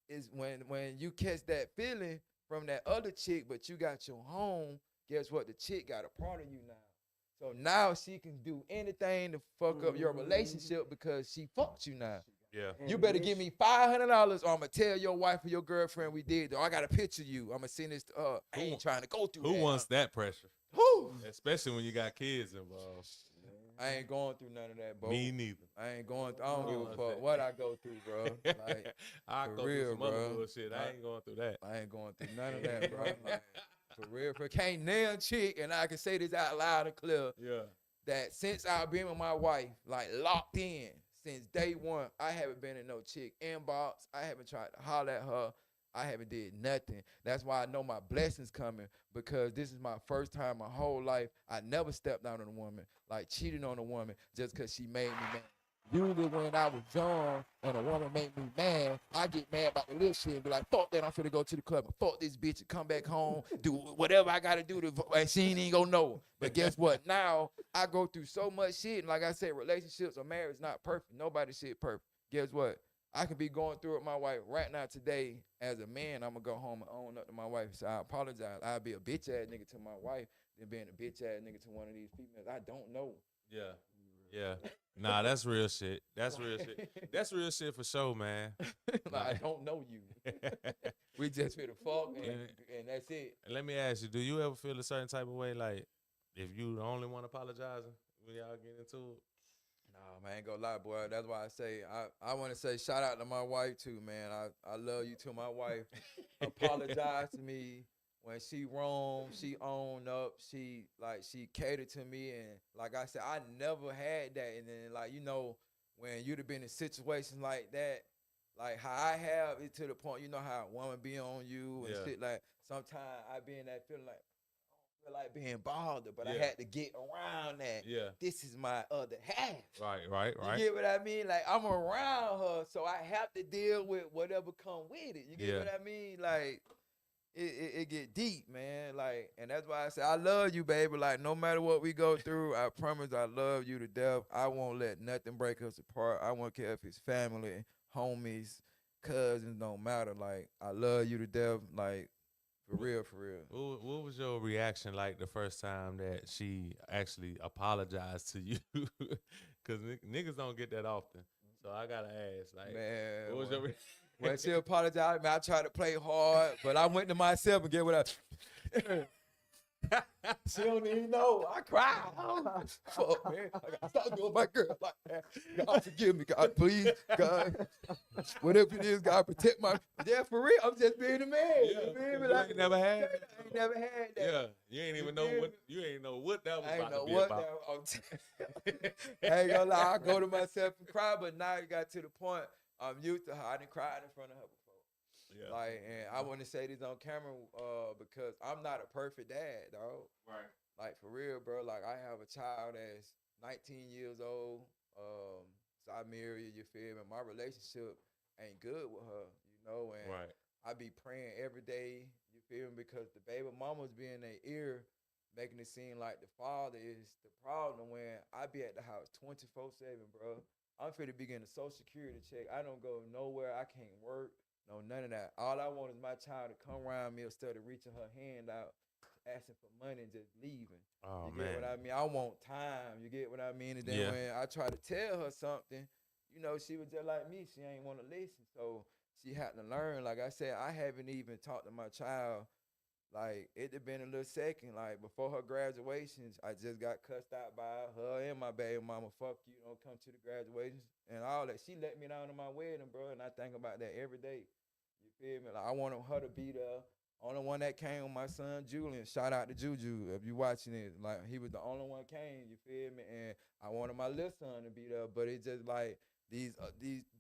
is when you catch that feeling from that other chick, but you got your home, guess what? The chick got a part of you now. So now she can do anything to fuck up your relationship because she fucked you now. Yeah. You better give me $500 or I'm going to tell your wife or your girlfriend we did. Or I got a picture of you. I'm going to send this to her. I ain't trying to go through Who that. wants that pressure? Who? Especially when you got kids involved. I ain't going through none of that, bro. Me neither. I ain't going through. I don't give a That's fuck it. what I go through, bro. Like, I for go real, through some other bro. bullshit. I ain't going through that. I ain't going through none of that, bro. Like, for real. For can't nail chick, and I can say this out loud and clear, Yeah. that since I've been with my wife, like locked in, since day one, I haven't been in no chick inbox. I haven't tried to holler at her. I haven't did nothing. That's why I know my blessings coming, because this is my first time my whole life. I never stepped out on a woman, like cheating on a woman just because she made me mad. Usually when I was young and a woman made me mad, I get mad about the little shit and be like, fuck that, I'm finna go to the club and fuck this bitch and come back home, do whatever I gotta do to, and she ain't even gonna know. But guess what? Now I go through so much shit, and like I said, relationships or marriage is not perfect. Nobody's shit perfect. Guess what? I could be going through it with my wife right now today. As a man, I'm gonna go home and own up to my wife. So I apologize. I'll be a bitch ass nigga to my wife than being a bitch ass nigga to one of these females I don't know. Yeah. Yeah. Nah, that's real shit. That's real shit. That's real shit for sure, man. Like, I don't know you. We just fit the fuck and that's it. And let me ask you, do you ever feel a certain type of way, like if you the only one apologizing when y'all get into it? Nah, man, ain't gonna lie, boy. That's why I say I want to say shout out to my wife too, man. I love you too. My wife apologized to me when she wrong. She owned up. She catered to me, and like I said, I never had that. And then like when you'd have been in situations like that, like how I have it to the point, how a woman be on you and Yeah. shit. Like sometimes I be in that feeling like. Feel like being bothered, but I Yeah. had to get around that. Yeah. This is my other half. Right. You get what I mean? Like I'm around her, so I have to deal with whatever come with it. You get Yeah. what I mean? Like it get deep, man. Like, and that's why I say I love you, baby. Like no matter what we go through, I promise I love you to death. I won't let nothing break us apart. I won't care if it's family, homies, cousins, don't matter. Like I love you to death. Like for real, for real. What was your reaction like the first time that she actually apologized to you? Because niggas don't get that often. So I gotta ask, like, Man, what was your when she apologized, man, I tried to play hard, but I went to myself and get what I. She don't even know. I cried. Fuck, man. I gotta stop doing my girl like that. God forgive me, God, please, God. Whatever it is, God protect my. Yeah, for real. I'm just being a man. Yeah, You feel me? you Like, ain't never had that. I ain't never had that. Yeah, you ain't even know what that was I ain't about know to be what about. I ain't gonna lie. I go to myself and cry, but now it got to the point I'm used to her. I didn't cry in front of her before. Yeah. Like, and I want to say this on camera because I'm not a perfect dad, dog. Right. Like for real, bro. Like I have a child that's 19 years old. So I married, you feel me? My relationship ain't good with her, and Right. I be praying every day, you feel me? Because the baby mamas be in their ear, making it seem like the father is the problem when I be at the house 24/7, bro. I'm finna be getting a social security check. I don't go nowhere. I can't work. No, none of that. All I want is my child to come around me instead of reaching her hand out, asking for money and just leaving. Oh You man. get what I mean? I want time. You get what I mean? And then Yeah. when I try to tell her something, she was just like me. She ain't want to listen. So she had to learn. Like I said, I haven't even talked to my child. Like it had been a little second. Like before her graduations, I just got cussed out by her and my baby mama. Fuck you, don't come to the graduations and all that. She let me down on my wedding, bro, and I think about that every day. You feel me? Like I wanted her to be there. Only one that came with my son Julian. Shout out to Juju if you watching it. Like he was the only one came. You feel me? And I wanted my little son to be there, but it's just like these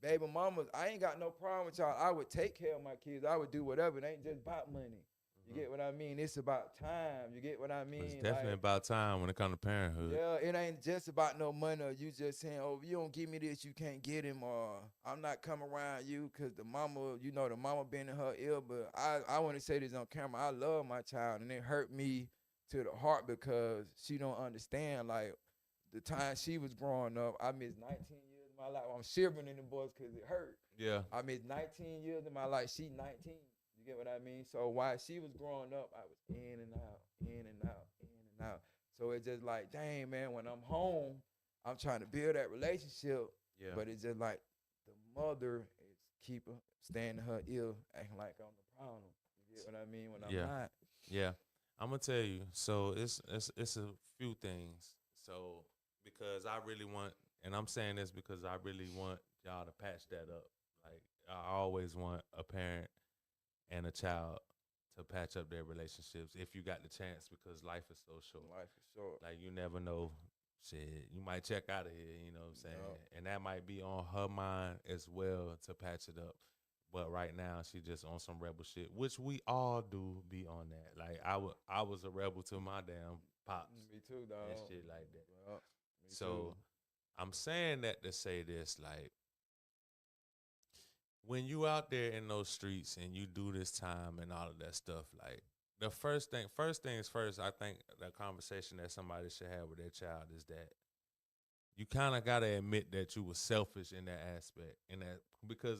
baby mamas. I ain't got no problem with y'all. I would take care of my kids. I would do whatever. It ain't just about money. You get what I mean? It's about time. You get what I mean? It's definitely Like, about time when it comes to parenthood. yeah, it ain't just about no money. Or you just saying, oh, if you don't give me this, you can't get him. Or I'm not coming around you because the mama been in her ear. But I want to say this on camera. I love my child, and it hurt me to the heart because she don't understand. Like, the time she was growing up, I missed 19 years of my life. I'm shivering in the boys because it hurt. Yeah. I missed 19 years of my life. She 19. You get what I mean? So while she was growing up, I was in and out, in and out, in and out. So it's just like, dang, man, when I'm home, I'm trying to build that relationship. Yeah. But it's just like the mother is staying in her ear, acting like I'm the problem. You get what I mean? When I'm not. Yeah. I'm gonna tell you. So it's a few things. So because I really want, and I'm saying this because I really want y'all to patch that up. Like I always want a parent and a child to patch up their relationships if you got the chance, because life is so short. Life is short. Like you never know. Shit, you might check out of here, you know what I'm saying? Yep. And that might be on her mind as well to patch it up. But right now she just on some rebel shit, which we all do be on that. Like I was a rebel to my damn pops. Me too, dog. And shit like that. Yep. Me So too. I'm saying that to say this, like, when you out there in those streets and you do this time and all of that stuff, like the first things first, I think the conversation that somebody should have with their child is that you kind of got to admit that you were selfish in that aspect, because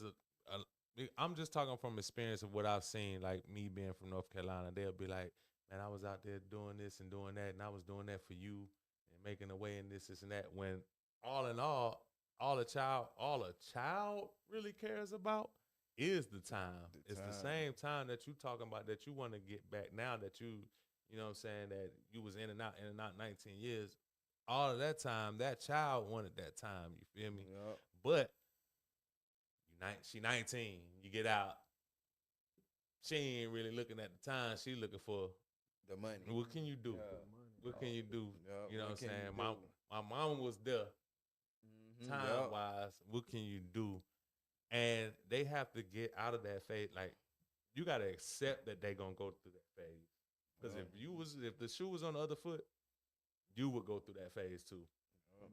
I'm just talking from experience of what I've seen, like me being from North Carolina. They'll be like, man, I was out there doing this and doing that, and I was doing that for you and making a way in this and that, when all in all a child really cares about is the time. It's the same time that you talking about that you want to get back now that you know what I'm saying, that you was in and out 19 years. All of that time, that child wanted that time. You feel me? Yep. But she 19. You get out. She ain't really looking at the time. She looking for The money. what can you do? Yeah. What can you do? Yep. You know what I'm What can you saying? do? My mom was there time Yep. wise. What can you do? And they have to get out of that phase. Like you gotta accept that they gonna go through that phase. Because if the shoe was on the other foot, you would go through that phase too. Right.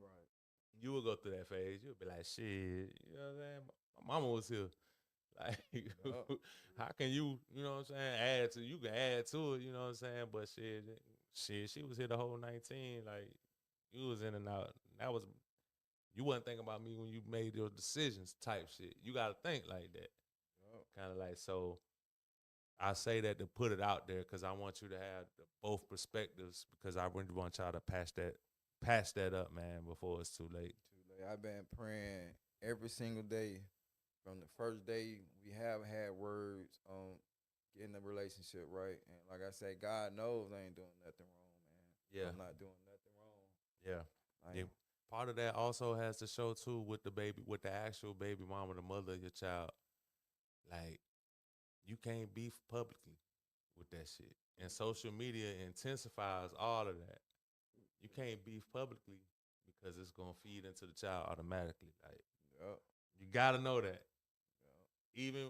You would go through that phase. You'd be like, shit, you know what I'm saying? My mama was here. Like, how can you know what I'm saying, you can add to it, you know what I'm saying? But shit, she was here the whole 19. Like, you was in and out. You wasn't thinking about me when you made your decisions type shit. You got to think like that. Kind of like, so I say that to put it out there because I want you to have both perspectives because I really want y'all to patch that up, man, before it's too late. I've been praying every single day from the first day we have had words on getting the relationship right. And like I say, God knows I ain't doing nothing wrong, man. Yeah. I'm not doing nothing wrong. Yeah. Like, Yeah. Part of that also has to show too with the actual baby mama, the mother of your child. Like, you can't beef publicly with that shit. And social media intensifies all of that. You can't beef publicly because it's gonna feed into the child automatically. Like, you gotta know that. Even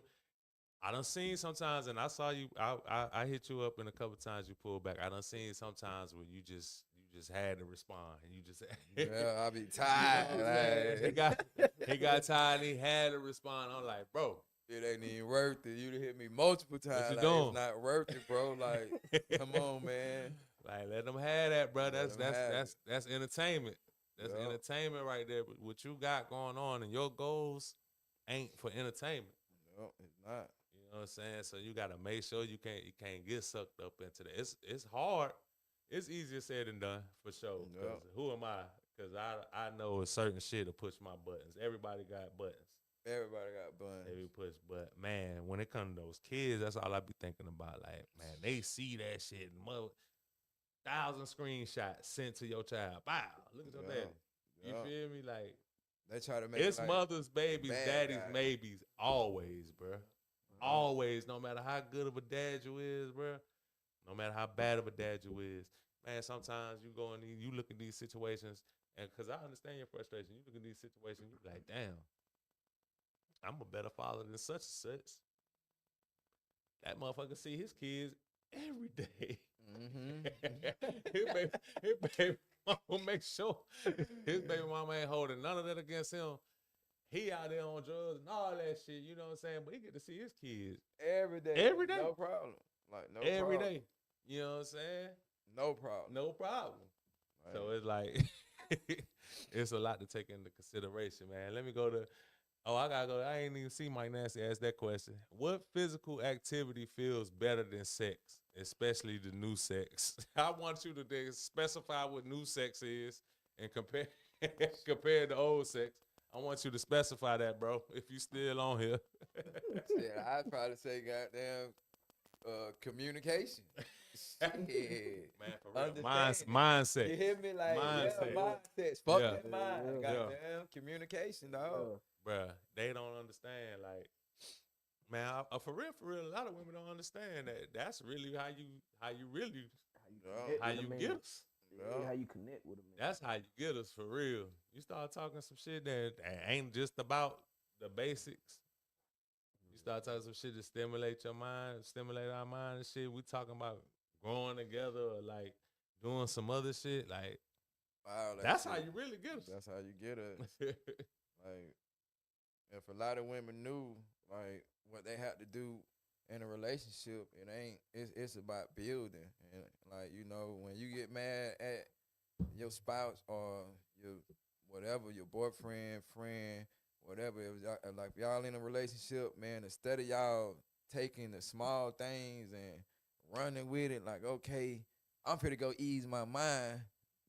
I done seen sometimes, and I saw you. I hit you up in a couple times. You pulled back. I done seen sometimes where you just had to respond, and you just yeah, I be tired. He got tired, and he had to respond. I'm like, bro, it ain't even worth it. You done hit me multiple times. you Like, doing? it's not worth it, bro. Like, come on, man. Like, let them have that, bro. That's entertainment. That's Yep. entertainment right there. But what you got going on and your goals ain't for entertainment. No, it's not. You know what I'm saying? So you gotta make sure you can't get sucked up into that. It's hard. It's easier said than done for sure. Yep. Who am I? Because I know a certain shit to push my buttons. Everybody got buttons. Everybody got buns. They push, but man, when it comes to those kids, that's all I be thinking about. Like, man, they see that shit and 1,000 screenshots sent to your child. Wow, look at your daddy. You feel me? Like, they try to make it's like mother's babies, daddy's guy. babies, always, bro. Always, no matter how good of a dad you is, bro. No matter how bad of a dad you is, man. Sometimes you go in you look at these situations, and because I understand your frustration, you look at these situations, you be like, damn, I'm a better father than such and such. That motherfucker see his kids every day. his baby mama make sure his baby mama ain't holding none of that against him. He out there on drugs and all that shit, you know what I'm saying? But he get to see his kids every day. Every day. No problem. Like, no every problem. day. You know what I'm saying? No problem. No problem. Right. So it's like, it's a lot to take into consideration, man. Let me go to, I gotta go. I ain't even see Mike Nancy ask that question. What physical activity feels better than sex, especially the new sex? I want you to specify what new sex is and compare to old sex. I want you to specify that, bro, if you still on here. Yeah, I'd probably say goddamn communication. Shit. Man, for real. Understanding. Mindset. You hear me? Like, Mindset. mindsets. Fuck Yeah. that mind. Yeah. Goddamn communication, dog. Bruh, they don't understand. Like, man, for real, a lot of women don't understand that. That's really how you really how you get us. How you connect with a man. That's how you get us for real. You start talking some shit that ain't just about the basics. You start talking some shit to stimulate your mind, stimulate our mind and shit. We talking about growing together or like doing some other shit. Like, wow, that's shit. how you really get us. That's how you get us. Like, if a lot of women knew like what they had to do in a relationship, it's about building. And like, you know, when you get mad at your spouse or your whatever, your boyfriend, friend, whatever, if y'all in a relationship, man, instead of y'all taking the small things and running with it, like, okay, I'm finna go ease my mind,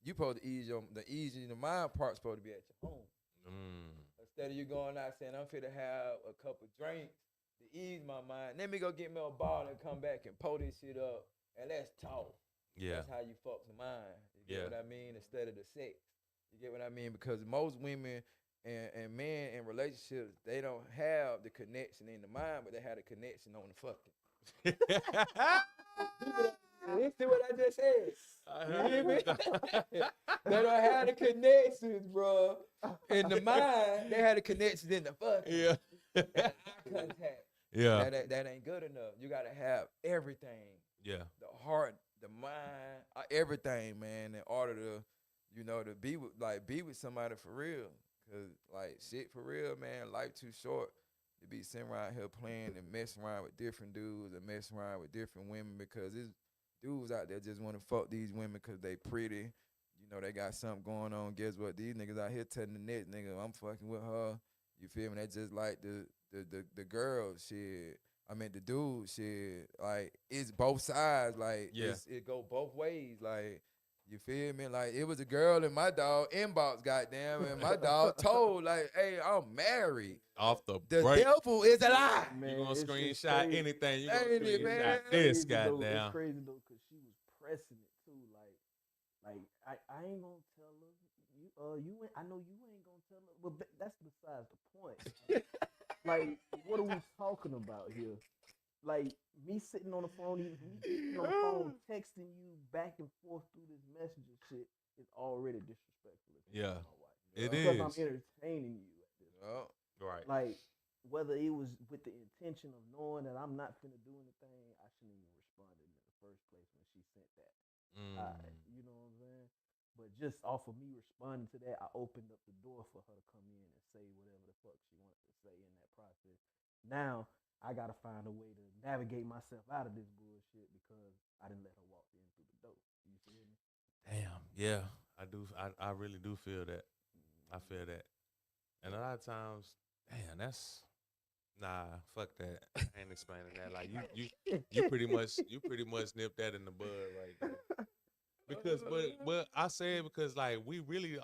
you supposed to the easy the mind part's supposed to be at your home. Instead of you going out saying, I'm fit to have a couple drinks to ease my mind. Let me go get me a ball and come back and pull this shit up and let's talk. Yeah. That's how you fuck the mind. You Yeah. get what I mean? Instead of the sex. You get what I mean? Because most women and men in relationships, they don't have the connection in the mind, but they have the connection on the fucking. You see what I just said? You hear me? They don't have the connections, bro. In the mind, they have the connections in the fucking. Yeah. That eye contact. Yeah. That ain't good enough. You gotta have everything. Yeah. The heart, the mind, everything, man, in order to, to be with somebody for real. Cause like shit for real, man, life too short to be sitting around here playing and messing around with different dudes and messing around with different women because it's dudes out there just want to fuck these women because they pretty. They got something going on. Guess what? These niggas out here telling the next nigga, I'm fucking with her. You feel me? That's just like the girl shit. I mean the dude shit. Like it's both sides. Like it go both ways. Like you feel me? Like it was a girl in my dog inbox, goddamn, and my dog told like, hey, I'm married. Off the break. Devil is a lie. Man, you gonna screenshot anything? You gonna Ain't it, screenshot man? this, Though, goddamn. it's crazy though, cause she was pressing it too. Like I ain't gonna tell her. You ain't. I know you ain't gonna tell her. But that's besides the point. Like, what are we talking about here? Like me sitting on the phone, texting you back and forth through this messenger shit is already disrespectful. Yeah, it is. Because I'm entertaining you at this point. Right. Like, whether it was with the intention of knowing that I'm not finna do anything, I shouldn't even responded in the first place when she sent that. You know what I'm saying? But just off of me responding to that, I opened up the door for her to come in and say whatever the fuck she wanted to say in that process. Now I gotta find a way to navigate myself out of this bullshit because I didn't let her walk in through the door. You feel me? Damn. Yeah, I do. I really do feel that. I feel that. And a lot of times, damn, that's nah. Fuck that. I ain't explaining that. Like you pretty much nipped that in the bud right there. Because, but I say it because like we really,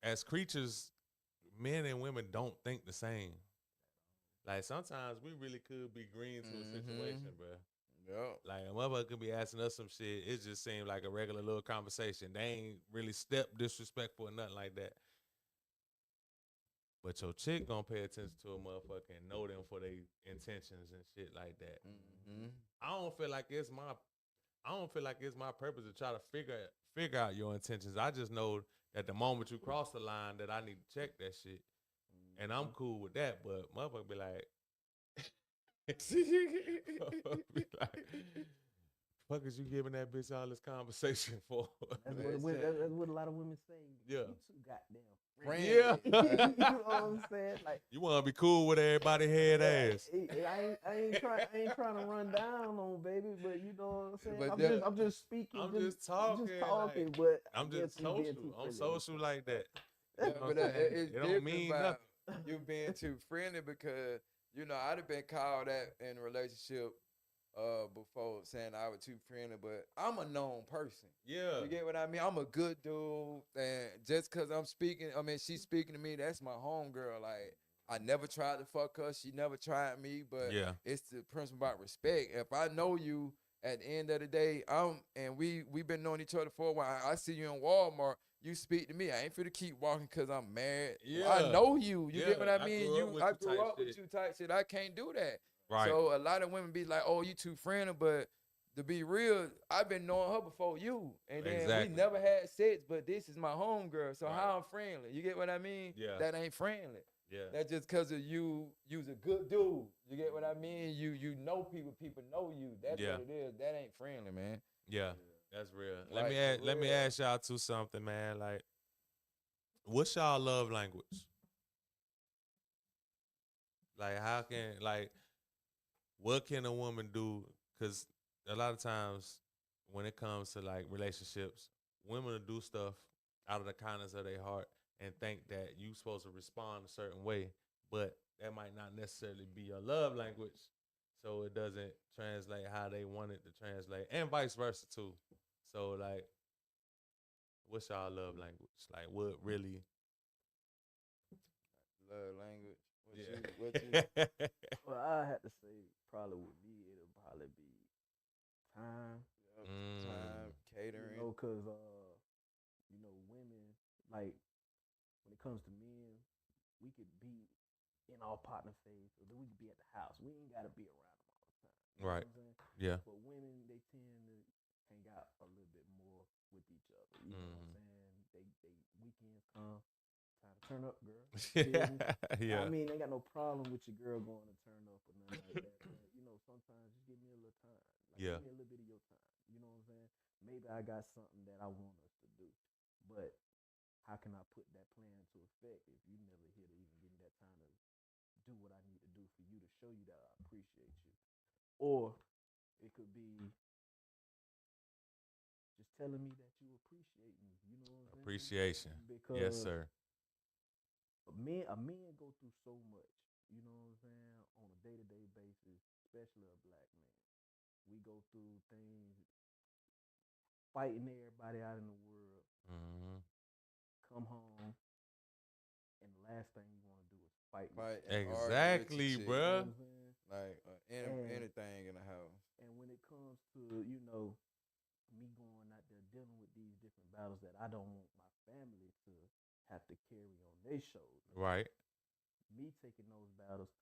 as creatures, men and women don't think the same. Like sometimes we really could be green to a situation, bro. Yeah. Like a motherfucker could be asking us some shit. It just seemed like a regular little conversation. They ain't really step disrespectful or nothing like that. But your chick gonna pay attention to a motherfucker and know them for their intentions and shit like that. I don't feel like it's my purpose to try to figure out your intentions. I just know that the moment you cross the line that I need to check that shit. And I'm cool with that, but motherfucker be like, fuck is you giving that bitch all this conversation for? That's what a lot of women say. Yeah. You too goddamn Friend. Yeah. you know what I'm saying? Like, you want to be cool with everybody head ass. I ain't trying to run down on baby, but you know what I'm saying? But I'm just speaking. I'm just talking. Like, but I'm just social. I'm social like that. Yeah, but it's it don't mean about nothing. you being too friendly because I'd have been called that in a relationship before saying I was too friendly, but I'm a known person. Yeah. You get what I mean? I'm a good dude, and just because she's speaking to me, that's my homegirl. Like, I never tried to fuck her. She never tried me, but it's the principle about respect. If I know you at the end of the day, and we've been knowing each other for a while, I see you in Walmart, you speak to me, I ain't finna keep walking because I'm married. Yeah. I know you. You get what I mean? I grew up with with you type shit. I can't do that. Right. So a lot of women be like, oh, you too friendly, but to be real, I've been knowing her before you. And then we never had sex, but this is my homegirl. So how I'm friendly? You get what I mean? Yeah. That ain't friendly. Yeah. That's just because of you's a good dude. You get what I mean? You know people know you. That's what it is. That ain't friendly, man. Yeah. That's real. Like, Let me ask y'all too something, man. Like, what's y'all love language? Like, what can a woman do? Because a lot of times when it comes to like relationships, women will do stuff out of the kindness of their heart and think that you supposed to respond a certain way, but that might not necessarily be your love language. So it doesn't translate how they want it to translate, and vice versa too. So like, What's y'all love language? Like, what really? Love language. Yeah. What you Well, I had to say probably with me, it'll probably be time. time, You catering. know, cause women, like when it comes to men, we could be in our partner phase, or then we could be at the house. We ain't gotta be around them all the time. You know Right. what I'm saying? Yeah. But women, they tend to hang out a little bit more with each other. You know what I'm saying? They weekends come, time to turn up, girl. You feel me? Yeah. I mean, they got no problem with your girl going to turn up or nothing like that. But, sometimes just give me a little time. Like, Yeah. give me a little bit of your time. You know what I'm saying? Maybe I got something that I want us to do. But how can I put that plan into effect if you never here to even give me that time to do what I need to do for you to show you that I appreciate you? Or it could be just telling me that you appreciate me. You know what I'm saying? Appreciation. Because Yes, sir. a man go through so much, you know what I'm saying, on a day-to-day basis, especially a black man. We go through things, fighting everybody out in the world, come home, and the last thing you want to do is fight. And Exactly, argue with your chick. bruh. You know what I'm saying? Like anything in the house. And when it comes to, me going out there dealing with these different battles that I don't want my family to have to carry on their shoulders. Right. Me taking those battles,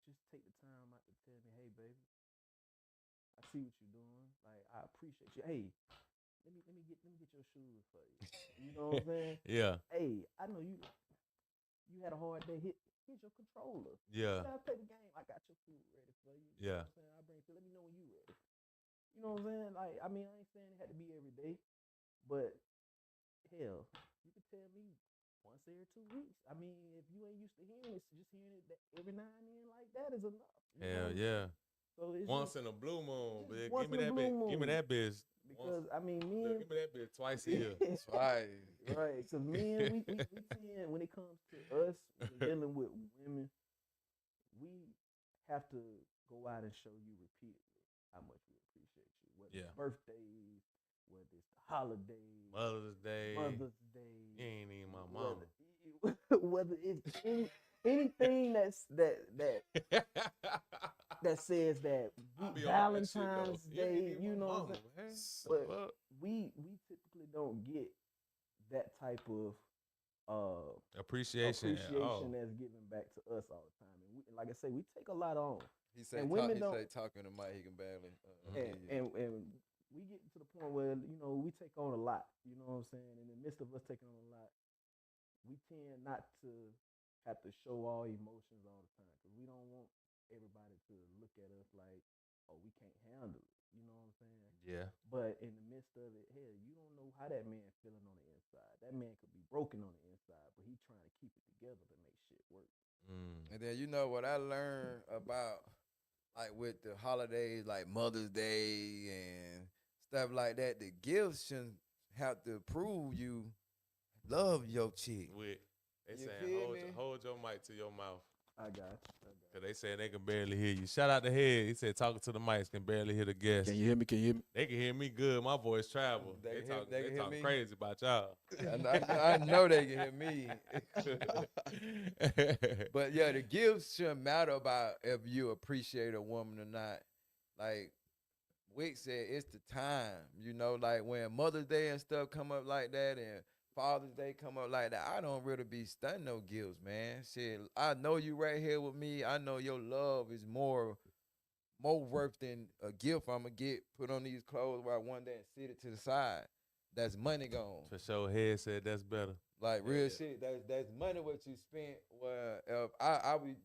just take the time out to tell me, hey, baby, I see what you're doing. Like, I appreciate you. Hey, let me get your shoes for you. You know what I'm saying? Yeah. Hey, I know you had a hard day. Here's your controller. Yeah. Let's play the game. I got your food ready for you. You Yeah. know what I'm saying? I bring it to you. Let me know when you ready. You know what I'm saying? Like, I mean, I ain't saying it had to be every day, but hell, you could tell me once every 2 weeks. I mean, if you ain't used to hearing it, just hearing it every now and then like that is enough. Hell yeah. So it's Once just, in a blue moon, just bitch. once Give me in a that blue bitch. Give me moon. that bitch. Because I mean, Look, men, give me that bitch twice a year. Right. right? Because men, we tend, when it comes to us dealing with women, we have to go out and show you repeatedly how much we appreciate you. Whether it's birthdays, whether it's the holidays, Mother's Day. You ain't even my mama. Whether it's anything that says that Valentine's Day, you know what I'm saying? But we typically don't get that type of appreciation that's given back to us all the time. And like I say, we take a lot on. He say talking to Mike, he can barely. And we get to the point where we take on a lot. You know what I'm saying? In the midst of us taking on a lot, we tend not to have to show all emotions all the time because we don't want everybody to look at us like, oh, we can't handle it. You know what I'm saying? Yeah. But in the midst of it, hell, you don't know how that man feeling on the inside. That man could be broken on the inside, but he trying to keep it together to make shit work. And then what I learned about, like with the holidays, like Mother's Day and stuff like that, the gifts shouldn't have to prove you love your chick. They You saying hold your mic to your mouth. I got you. Cause they saying they can barely hear you. Shout out to Head. He said talking to the mics can barely hear the guests. Can you hear me? They can hear me good. My voice travel. They talk crazy about y'all. I know they can hear me. But yeah, the gifts shouldn't matter about if you appreciate a woman or not. Like Wick said, it's the time. Like when Mother's Day and stuff come up like that and Father's Day come up like that, I don't really be stunting no gifts, man. Shit, I know you right here with me. I know your love is more worth than a gift I'm going to get, put on these clothes while one day and sit it to the side. That's money gone. For sure, Head said that's better. Like real shit. That's money what you spent. Well, I be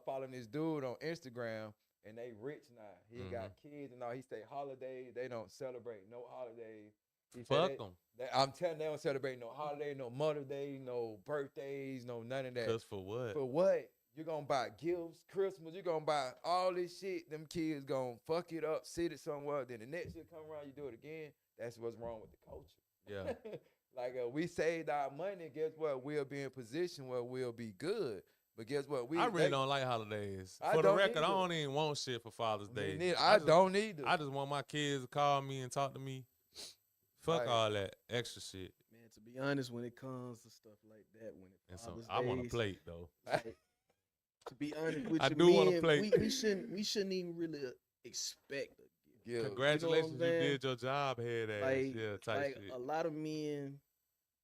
following this dude on Instagram, and they rich now. He got kids and all. He say holidays, they don't celebrate no holidays. Fuck them. I'm telling they don't celebrate no holiday, no Mother's Day, no birthdays, no none of that. Cause for what? For what? You're going to buy gifts, Christmas. You're going to buy all this shit. Them kids going to fuck it up, sit it somewhere. Then the next year come around, you do it again. That's what's wrong with the culture. Yeah. Like we saved our money. Guess what? We'll be in a position where we'll be good. But guess what? I really don't like holidays. I For the don't record, either. I don't even want shit for Father's Day. I don't either. I just want my kids to call me and talk to me. Fuck all that extra shit. Man, to be honest, when it comes to stuff like that, when it And so Father's I want a Days, plate though. like, to be honest with I you, do want a men, plate. we shouldn't even really expect a gift. Yeah. Congratulations, you saying? did your job, head ass. Like, Yeah, type like shit. a lot of men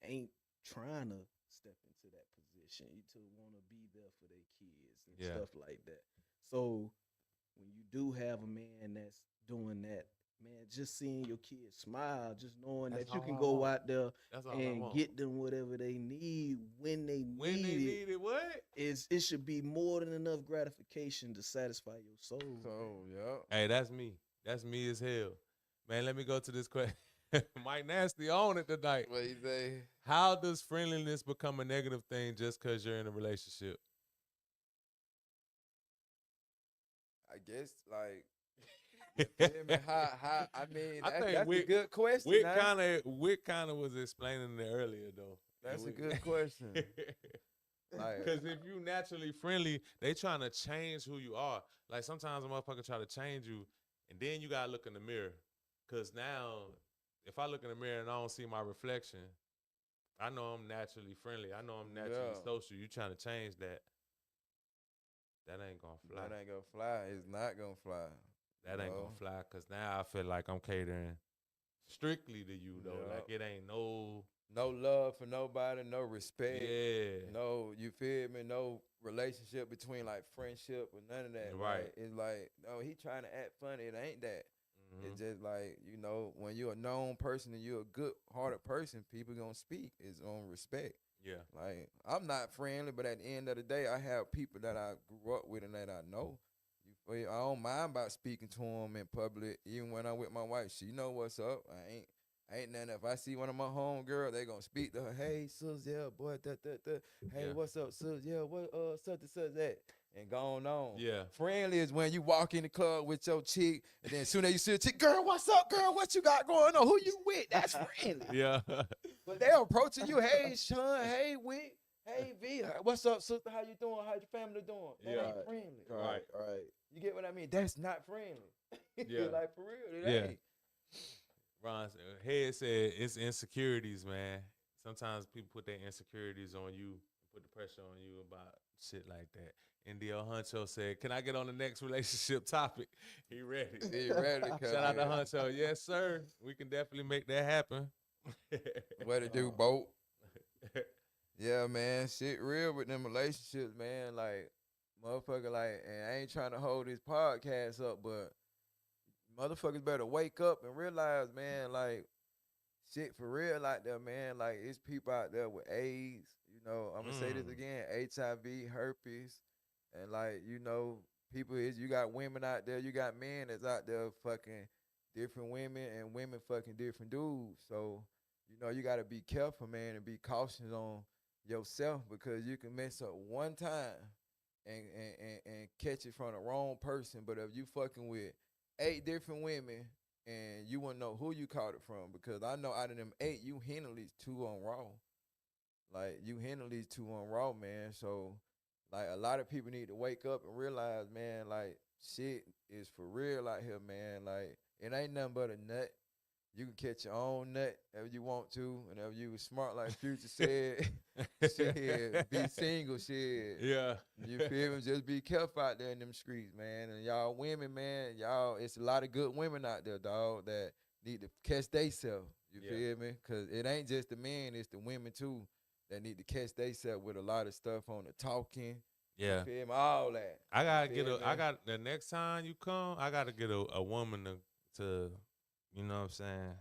ain't trying to step into that position. You to want to be there for their kids and Yeah. stuff like that. So when you do have a man that's doing that, man, just seeing your kids smile, just knowing That's that you all can I go want. out there That's all I and want. get them whatever they need when they When they need it. need it, what? It should be more than enough gratification to satisfy your soul. So yeah. Hey, that's me. That's me as hell. Man, let me go to this question. Mike Nasty on it tonight. What you say? How does friendliness become a negative thing just because you're in a relationship? I guess like you feel me? How I mean I think that's a Wick- good question. Wick nah. kind of was explaining it earlier though. That's a Wick- good question. Like Because if you naturally friendly, they trying to change who you are. Like sometimes a motherfucker try to change you, and then you gotta look in the mirror. Cause now, if I look in the mirror and I don't see my reflection, I know I'm naturally friendly. I know I'm naturally Yeah. social. You trying to change that? That ain't gonna fly. that ain't gonna fly. It's not gonna fly. That ain't No. gonna fly. Cause now I feel like I'm catering strictly to you though. Yeah. Like it ain't no. No love for nobody, no respect. Yeah. No, you feel me? No relationship between like friendship or none of that. Right. Like, it's like, no, he trying to act funny. It ain't that. Mhm. It's just like, you know, when you're a known person and you're a good hearted person, people gonna speak. It's on respect. Yeah. Like, I'm not friendly, but at the end of the day, I have people that I grew up with and that I know. You feel me? I don't mind about speaking to them in public, even when I'm with my wife. She know what's up. I ain't nothing. If I see one of my homegirls, they gonna speak to her. Hey, sis, yeah, boy, Hey, Yeah. what's up, sis? Yeah, what, such and such that, and going on. Yeah. Friendly is when you walk in the club with your chick, and then as soon as you see a chick, girl, what's up, girl? What you got going on? Who you with? That's friendly. Yeah. But they approaching you. Hey, Sean. Hey, Wick. Hey, V. What's up, sister? How you doing? How your family doing? That Yeah. ain't friendly. Right. Right. You get what I mean? That's not friendly. Yeah. Like, for real, it Yeah. ain't. Ron Head said it's insecurities, man. Sometimes people put their insecurities on you, put the pressure on you about shit like that. NDL Huncho said, "Can I get on the next relationship topic?" He ready. He ready. Shout out to Huncho. Yes, sir. We can definitely make that happen. What to do, Boat? Yeah, man. Shit real with them relationships, man. Like, motherfucker, like, and I ain't trying to hold this podcast up, but motherfuckers better wake up and realize, man, like, shit for real out there, man. Like, it's people out there with AIDS. You know, I'm going to say this again, HIV, herpes, and, like, you know, people you got women out there, you got men that's out there fucking different women and women fucking different dudes. So, you know, you got to be careful, man, and be cautious on yourself because you can mess up one time and catch it from the wrong person. But if you fucking with 8 different women and you wouldn't know who you caught it from, because I know out of them 8, you handle these 2 on Raw. Like, you handle these 2 on Raw, man. So, like, a lot of people need to wake up and realize, man, like, shit is for real out here, man. Like, it ain't nothing but a nut. You can catch your own nut if you want to, and if you was smart like Future said, shit, be single, shit. Yeah. You feel me? Just be careful out there in them streets, man. And y'all women, man, y'all, it's a lot of good women out there, dog, that need to catch theyself. You feel me? Because it ain't just the men, it's the women, too, that need to catch theyself with a lot of stuff on the talking. Yeah. You feel me? All that. I gotta You get feel me? the next time you come, I gotta get a woman to you know what I'm saying,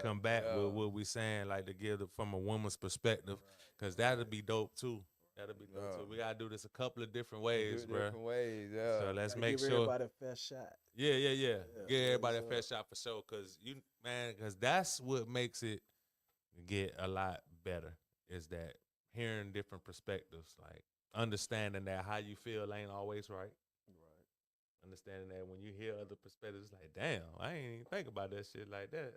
combat with what we saying, like to give it from a woman's perspective, because that'll be dope too. That'll be dope too. We gotta do this a couple of different ways, bro. Different ways, yeah. So let's Gotta make give sure. everybody a fair shot. Yeah. Give everybody a so- fair shot for sure, because that's what makes it get a lot better. Is that hearing different perspectives, like understanding that how you feel ain't always right. Understanding that when you hear other perspectives, it's like, damn, I ain't even think about that shit like that.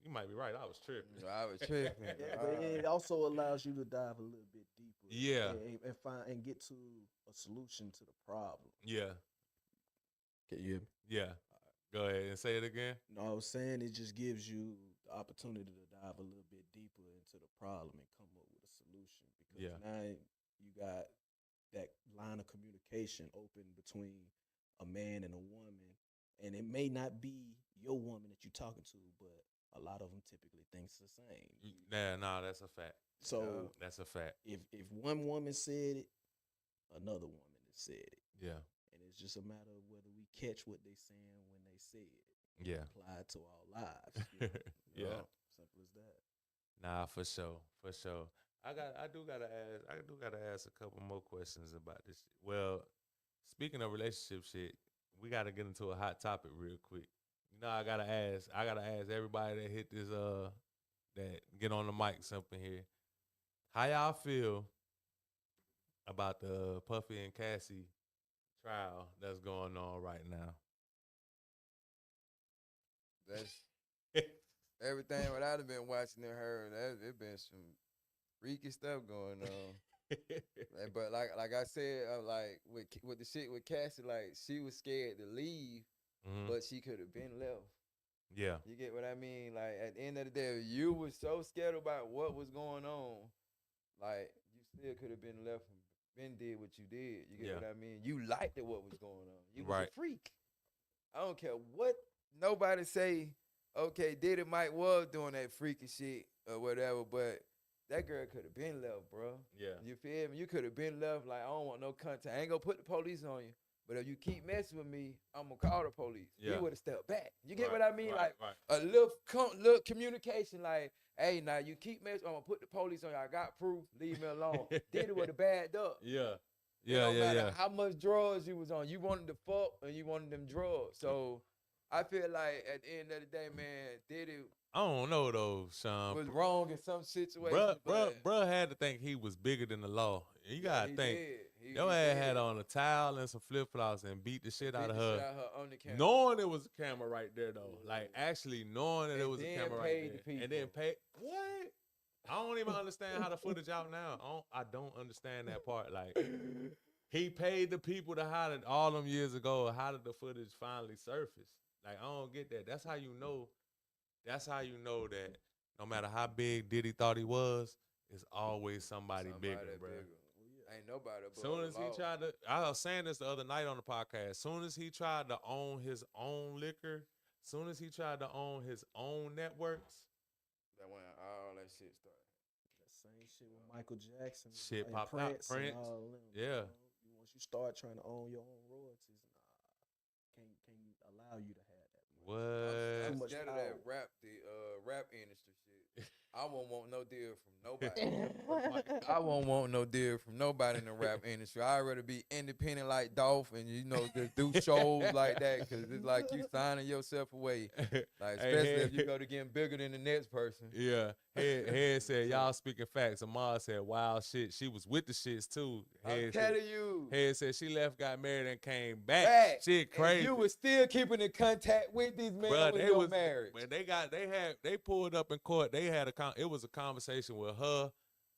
You might be right. I was tripping. I was tripping. Yeah, but it also allows you to dive a little bit deeper. Yeah. And find and get to a solution to the problem. Yeah. Can you hear me? Yeah. Go ahead and say it again. No, I was saying it just gives you the the opportunity to dive a little bit deeper into the problem and come up with a solution because Yeah. now you got that line of communication open between a man and a woman, and it may not be your woman that you're talking to, but a lot of them typically thinks the same. Yeah, no, that's a fact. So That's a fact. if one woman said it, another woman has said it, Yeah. and it's just a matter of whether we catch what they saying when they say it. Yeah. Apply it to our lives. You know? Yeah. Simple as that. Nah, for sure. For sure. I do gotta ask a couple more questions about this shit. Well, speaking of relationship shit, we gotta get into a hot topic real quick. You know, I gotta ask everybody that hit this that get on the mic something here. How y'all feel about the Puffy and Cassie trial that's going on right now? That's everything what I've been watching and heard. It been some freaky stuff going on. But like I said, like with the shit with Cassie, like she was scared to leave, but she could have been left. Yeah. You get what I mean? Like at the end of the day, you was so scared about what was going on, like you still could have been left and been did what you did. You get what I mean? You liked it what was going on. You was a freak. I don't care what nobody say. Okay, Diddy Mike was doing that freaky shit or whatever, but that girl could have been left, bro. Yeah. You feel me? You could have been left. Like, I don't want no contact. I ain't gonna put the police on you. But if you keep messing with me, I'm gonna call the police. Yeah. You would have stepped back. You get what I mean? Right, Like a little communication. Like, hey, now you keep messing. I'm gonna put the police on you. I got proof. Leave me alone. Diddy would have bagged up. Yeah. It don't matter how much drugs you was on. You wanted to fuck and you wanted them drugs. So I feel like at the end of the day, man, Diddy I don't know though, Sean. was wrong in some situations. Bruh had to think he was bigger than the law. You gotta think. Your ass had on a towel and some flip flops and beat the shit out of her. On the camera. Knowing it was a camera right there though. Like actually knowing that And it was a then camera paid right the there. people. And then pay what? I don't even understand how the footage out now. I don't understand that part. Like he paid the people to hide it all them years ago. How did the footage finally surface? Like I don't get that. That's how you know that no matter how big Diddy thought he was, it's always somebody bigger, bro. Ain't nobody above Soon as the he law. tried to, I was saying this the other night on the podcast. Soon as he tried to own his own liquor, soon as he tried to own his own networks, That when all that shit started. That same shit with Michael Jackson. Shit and popped out. and Prince. all them, Yeah. Once you start trying to own your own royalties, can't allow you to have that. what? I'm much scared of power. that rap industry shit. I won't want no deal from nobody. I won't want no deal from nobody in the rap industry. I'd rather be independent like Dolph and, just do shows like that because it's like you signing yourself away. Like, especially if you go to getting bigger than the next person. Yeah. Head said, y'all speaking facts. Amar said, wild shit. She was with the shits too. I'm telling you. Head said she left, got married, and came back. Shit crazy. And you was still keeping in contact with these men when they were married. When they pulled up in court, it was a conversation with her,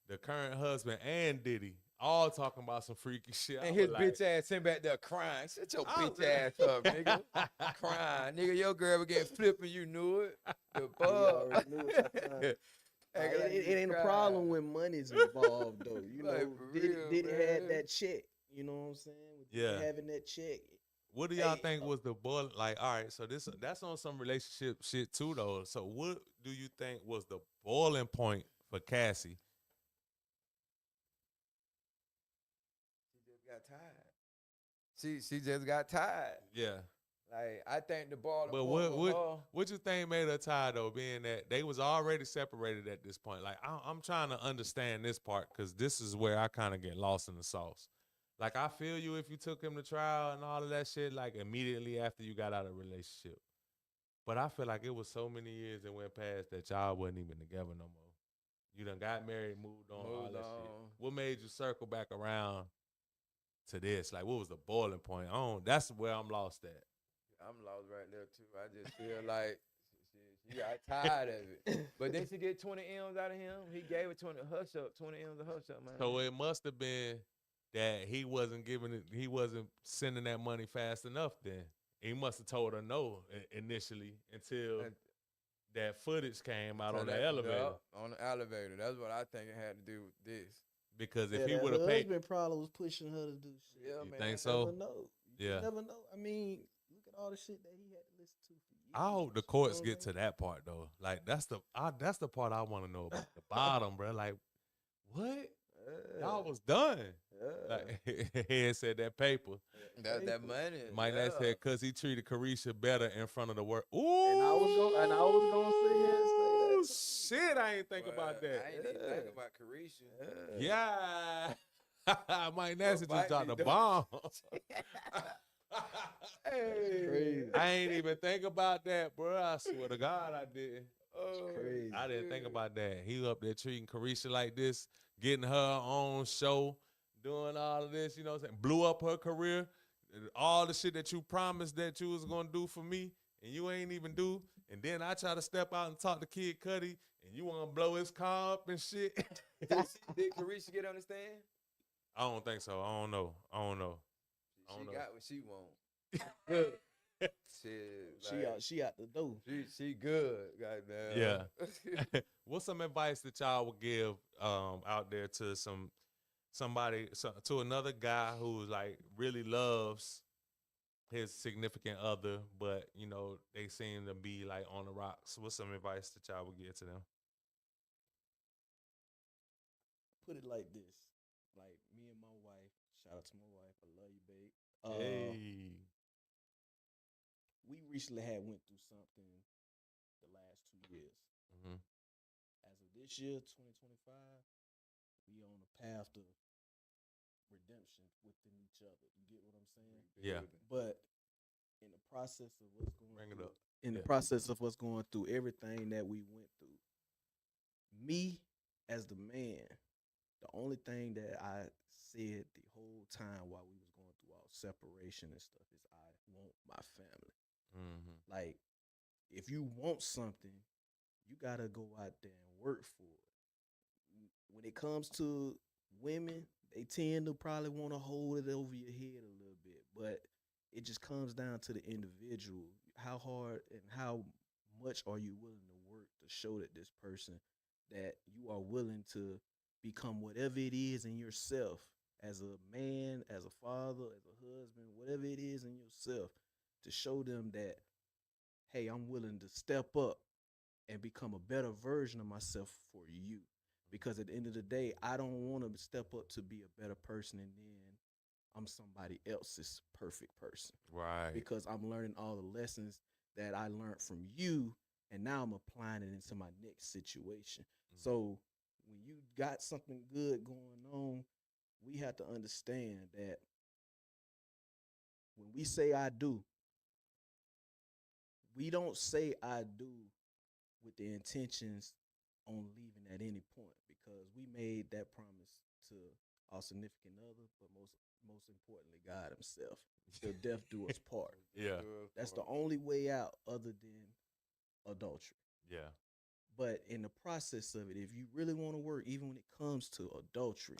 the current husband, and Diddy, all talking about some freaky shit. And his bitch ass sitting back there crying. Shut your bitch ass up, nigga. Crying. Nigga, your girl was getting flipped and you knew it. The You already fuck. knew it at the time. It ain't a problem when money's involved, though. You know, Like, for real, Diddy had man. that check. You know what I'm saying? With Diddy having that check. What do y'all think was the boil? Like, all right, so that's on some relationship shit too, though. So what do you think was the boiling point for Cassie? She just got tired. She just got tired. Yeah. Like, I think the ball. But what you think made her tired though, being that they was already separated at this point? Like I'm trying to understand this part because this is where I kind of get lost in the sauce. Like I feel you if you took him to trial and all of that shit, like immediately after you got out of a relationship. But I feel like it was so many years that went past that y'all wasn't even together no more. You done got married, moved on, all that shit. What made you circle back around to this? Like what was the boiling point? That's where I'm lost at. I'm lost right there too. I just feel like she got tired of it. But then she get 20 M's out of him. He gave her 20 M's of hush up, man. So it must have been that he wasn't sending that money fast enough then. He must have told her no initially until that footage came out So on the that- elevator. yup, on the elevator. That's what I think it had to do with this. Because Yeah, if he that would have paid, husband probably was pushing her to do shit. Yeah, you man. think You so? never know. You Yeah. never know. I mean, look at all the shit that he had to listen to for years. I hope the You know courts what get I'm to saying? that part though. Like that's the part I want to know about the bottom, bro. Like what? Y'all was done. Yeah. Like Head said that paper. That money. Mike Nash yeah. said because he treated Carisha better in front of the work. Ooh, And I was gonna sit here and say that. shit, I ain't think But about that. I ain't even think Yeah. about Carisha. Yeah. Mike Nash just Mike dropped be a doing- bomb. Crazy. I ain't even think about that, bro. I swear to God, I didn't. Oh, crazy. I didn't think about that. He up there treating Carisha like this, getting her own show, doing all of this, you know what I'm saying? Blew up her career. All the shit that you promised that you was gonna do for me, and you ain't even do. And then I try to step out and talk to Kid Cudi, and you wanna blow his car up and shit. Did Carisha get on the stand? I don't think so. I don't know. I don't know. I She don't know. got what she want. Shit, She out the door. she good, goddamn. Yeah. What's some advice that y'all would give out there to to another guy who like really loves his significant other, but you know they seem to be like on the rocks? What's some advice that y'all would give to them? Put it like this. Like me and my wife, shout out to my wife, I love you, babe. Hey, We recently had went through something the last 2 years. Mhm. As of this year, 2025, we on a path to redemption within each other. You get what I'm saying? Yeah. But in the process of what's going Bring it through, up. in Yeah. the process of what's going through, everything that we went through, me as the man, the only thing that I said the whole time while we was going through our separation and stuff is I want my family. Mm-hmm. Like, if you want something, you gotta go out there and work for it. When it comes to women, they tend to probably want to hold it over your head a little bit, but it just comes down to the individual. How hard and how much are you willing to work to show that this person that you are willing to become whatever it is in yourself as a man, as a father, as a husband, whatever it is in yourself, to show them that, hey, I'm willing to step up and become a better version of myself for you. Because at the end of the day, I don't want to step up to be a better person and then I'm somebody else's perfect person. Right. Because I'm learning all the lessons that I learned from you, and now I'm applying it into my next situation. So when you got something good going on, we have to understand that when we say I do, we don't say I do with the intentions on leaving at any point, because we made that promise to our significant other, but most importantly, God himself. Till death do us part. Yeah. That's the only way out other than adultery. Yeah. But in the process of it, if you really want to work, even when it comes to adultery,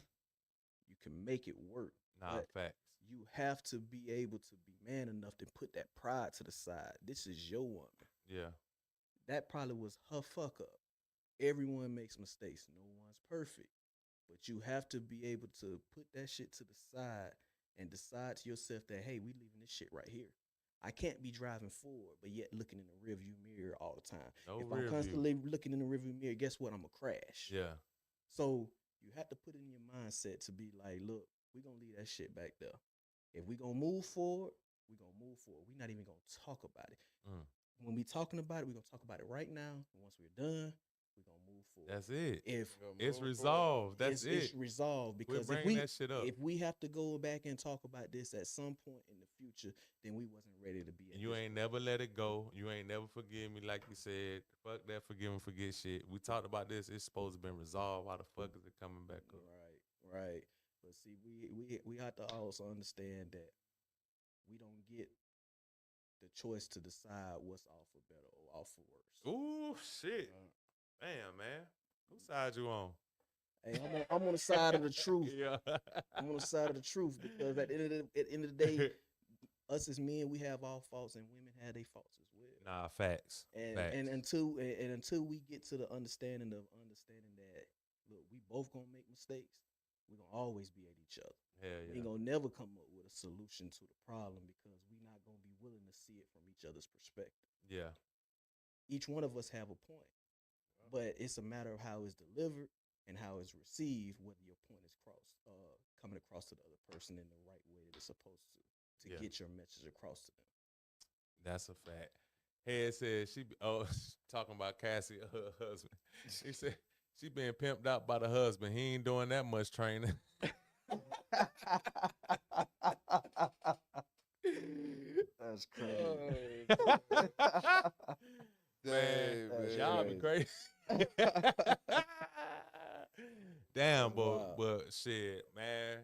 you can make it work. Nah, But facts. you have to be able to be man enough to put that pride to the side. This is your woman. Yeah. That probably was her fuck up. Everyone makes mistakes. No one's perfect. But you have to be able to put that shit to the side and decide to yourself that, hey, we leaving this shit right here. I can't be driving forward, but yet looking in the rearview mirror all the time. No If rear I'm constantly looking in the rearview mirror, guess what? I'm going to crash. Yeah. So you have to put it in your mindset to be like, look, we're going to leave that shit back there. If we're going to move forward, we're going to move forward. We're not even going to talk about it. Mm. When we talking about it, we're going to talk about it right now. And once we're done, we're going to move forward. That's it. If It's resolved. That's it's it. resolved, We're because bringing that shit up. if we have to go back and talk about this at some point in the future, then we wasn't ready to be. And you ain't never let it go. You ain't never forgive me, like you said. Fuck that forgive and forget shit. We talked about this. It's supposed to been resolved. Why the fuck is it coming back up? Right. But see, we have to also understand that we don't get the choice to decide what's off for better or off for worse. Ooh, shit. Damn, man. Whose side you on? Hey, I'm on the side of the truth. Yeah. I'm on the side of the truth, because at the end of the day, us as men, we have our faults, and women have their faults as well. Nah, facts. And Facts. until we get to the understanding that look, we both gonna make mistakes. We gonna always be at each other. Hell We yeah. ain't gonna never come up with a solution to the problem because we not gonna be willing to see it from each other's perspective. Yeah. Each one of us have a point, but it's a matter of how it's delivered and how it's received, whether your point is coming across to the other person in the right way that it's supposed to Yeah. get your message across to them. That's a fact. Head said talking about Cassie, her husband. He said she been pimped out by the husband. He ain't doing that much training. That's crazy. Man, Dang, y'all be crazy. Damn, Wow. but shit, man.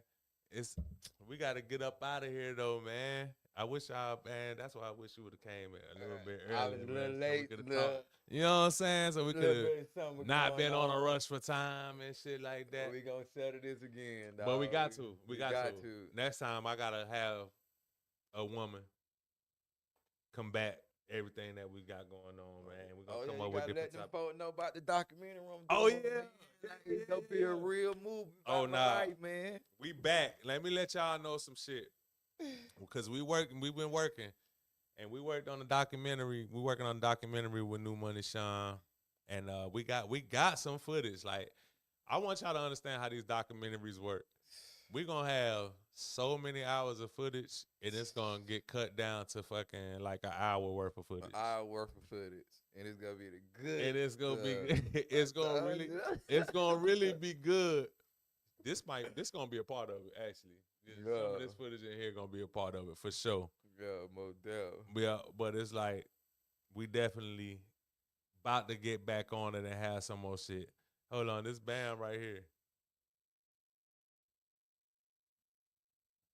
We gotta get up out of here though, man. I wish man. That's why I wish you would have came a little bit earlier. I was a little man, so we late. coulda little- talked. You know what I'm saying? So we little could have bit of something not going been on a rush for time and shit like that. But we gonna settle this again, dog. But we got to. We got to. to. Next time I gotta have a woman combat everything that we got going on, man. We're gonna come up with let different them topics. folks know about the documentary room. Oh, doing, yeah. man. It's gonna be a real movie. Oh, about nah. life, man. We back. Let me let y'all know some shit. Because we've been working. And we worked on a documentary. We working on a documentary with NewMoney Shun. And we got some footage. Like, I want y'all to understand how these documentaries work. We're gonna have so many hours of footage, and it's gonna get cut down to fucking like an hour worth of footage. An hour worth of footage, and it's gonna be the good. And it's gonna be stuff. it's gonna really be good. This gonna be a part of it, actually. Some of Yeah. this footage in here gonna be a part of it for sure. Yeah, most definitely. Yeah, but it's like we definitely about to get back on it and have some more shit. Hold on, this band right here.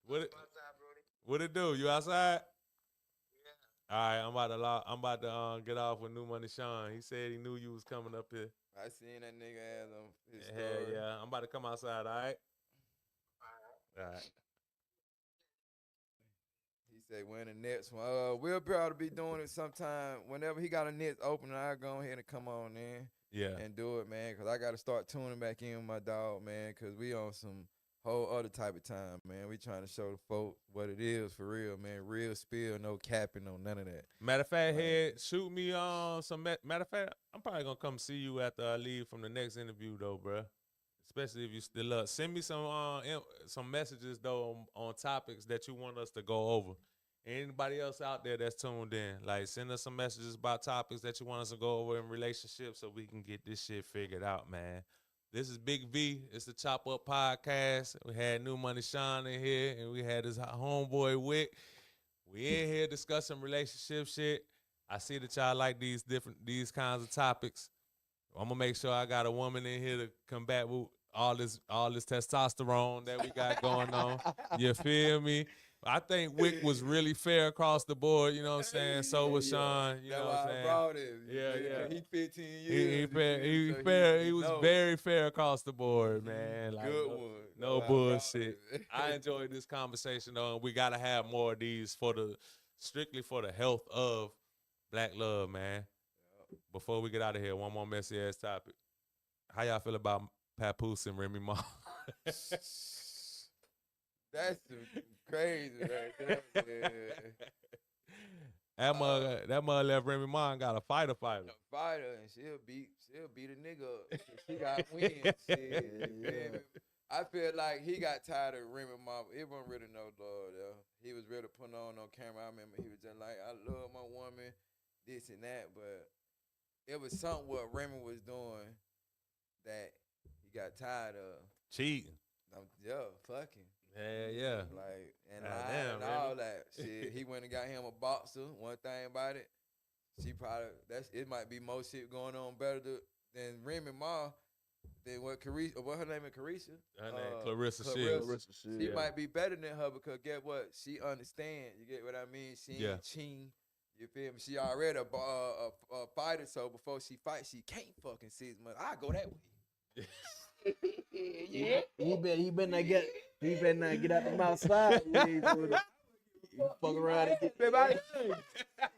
What it do? You outside? Yeah. All right, I'm about to get off with NewMoney Shun. He said he knew you was coming up here. I seen that nigga ass on his Hell story. yeah, I'm about to come outside. All right. All right. He said when the next one. We'll probably be doing it sometime. Whenever he got a next opening, I'll go ahead and come on in Yeah. and do it, man. Cause I gotta start tuning back in with my dog, man. Cause we on some whole other type of time, man. We trying to show the folks what it is for real, man. Real spill, no capping, no none of that. Matter of fact, Head, shoot me some. Matter of fact, I'm probably gonna come see you after I leave from the next interview, though, bruh. Especially if you still up. Send me some messages though on topics that you want us to go over. Anybody else out there that's tuned in, like send us some messages about topics that you want us to go over in relationships so we can get this shit figured out, man. This is Big V. It's the Chop Up Podcast. We had NewMoney Shun in here, and we had his homeboy Wick. We in here discussing relationship shit. I see that y'all like these kinds of topics. I'm gonna make sure I got a woman in here to combat with all this testosterone that we got going on. You feel me? I think Wick was really fair across the board. You know what I'm saying? So was Shun. You know what I'm saying? Brought him. Yeah. He 15 years. He fair. He was very fair across the board, man. Like, Good one. No I bullshit. brought him. I enjoyed this conversation though, and we gotta have more of these strictly for the health of Black love, man. Before we get out of here, one more messy ass topic. How y'all feel about Papoose and Remy Ma? That's crazy right there. That mother left Remy Ma and got a fighter. Fighter, and she'll beat a nigga up. She got wins. Shit, you feel me? I feel like he got tired of Remy Ma. It wasn't really no love though. He was really putting on camera. I remember he was just like, I love my woman, this and that, but it was something what Remy was doing that he got tired of. Cheating. Yeah, fucking. Yeah. Like, and God lying damn, and Remy. all that shit. He went and got him a boxer. One thing about it, she probably it might be more shit going on better than Remy Ma than what her name is, Carisha? Her name Clarissa Clarissa. Shields. She might be better than her because get what? She understand. You get what I mean? She ain't ching. You feel me? She already a fighter, so before she fights, she can't fucking 6 months. I go that way. He better not get out the outside. You fuck around and get Everybody,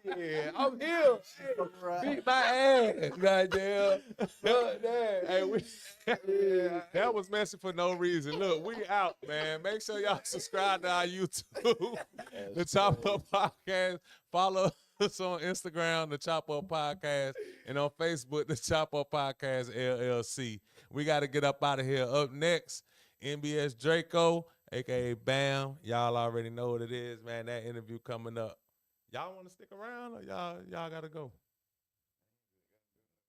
yeah, I'm here. fuck around. Beat my ass, goddamn. Goddamn. Hey, that was messy for no reason. Look, we out, man. Make sure y'all subscribe to our YouTube, the Chop Up Podcast. Follow us on Instagram, the Chop Up Podcast, and on Facebook, the Chop Up Podcast LLC. We got to get up out of here. Up next, NBS Draco, aka Bam. Y'all already know what it is, man. That interview coming up. Y'all want to stick around or y'all gotta go?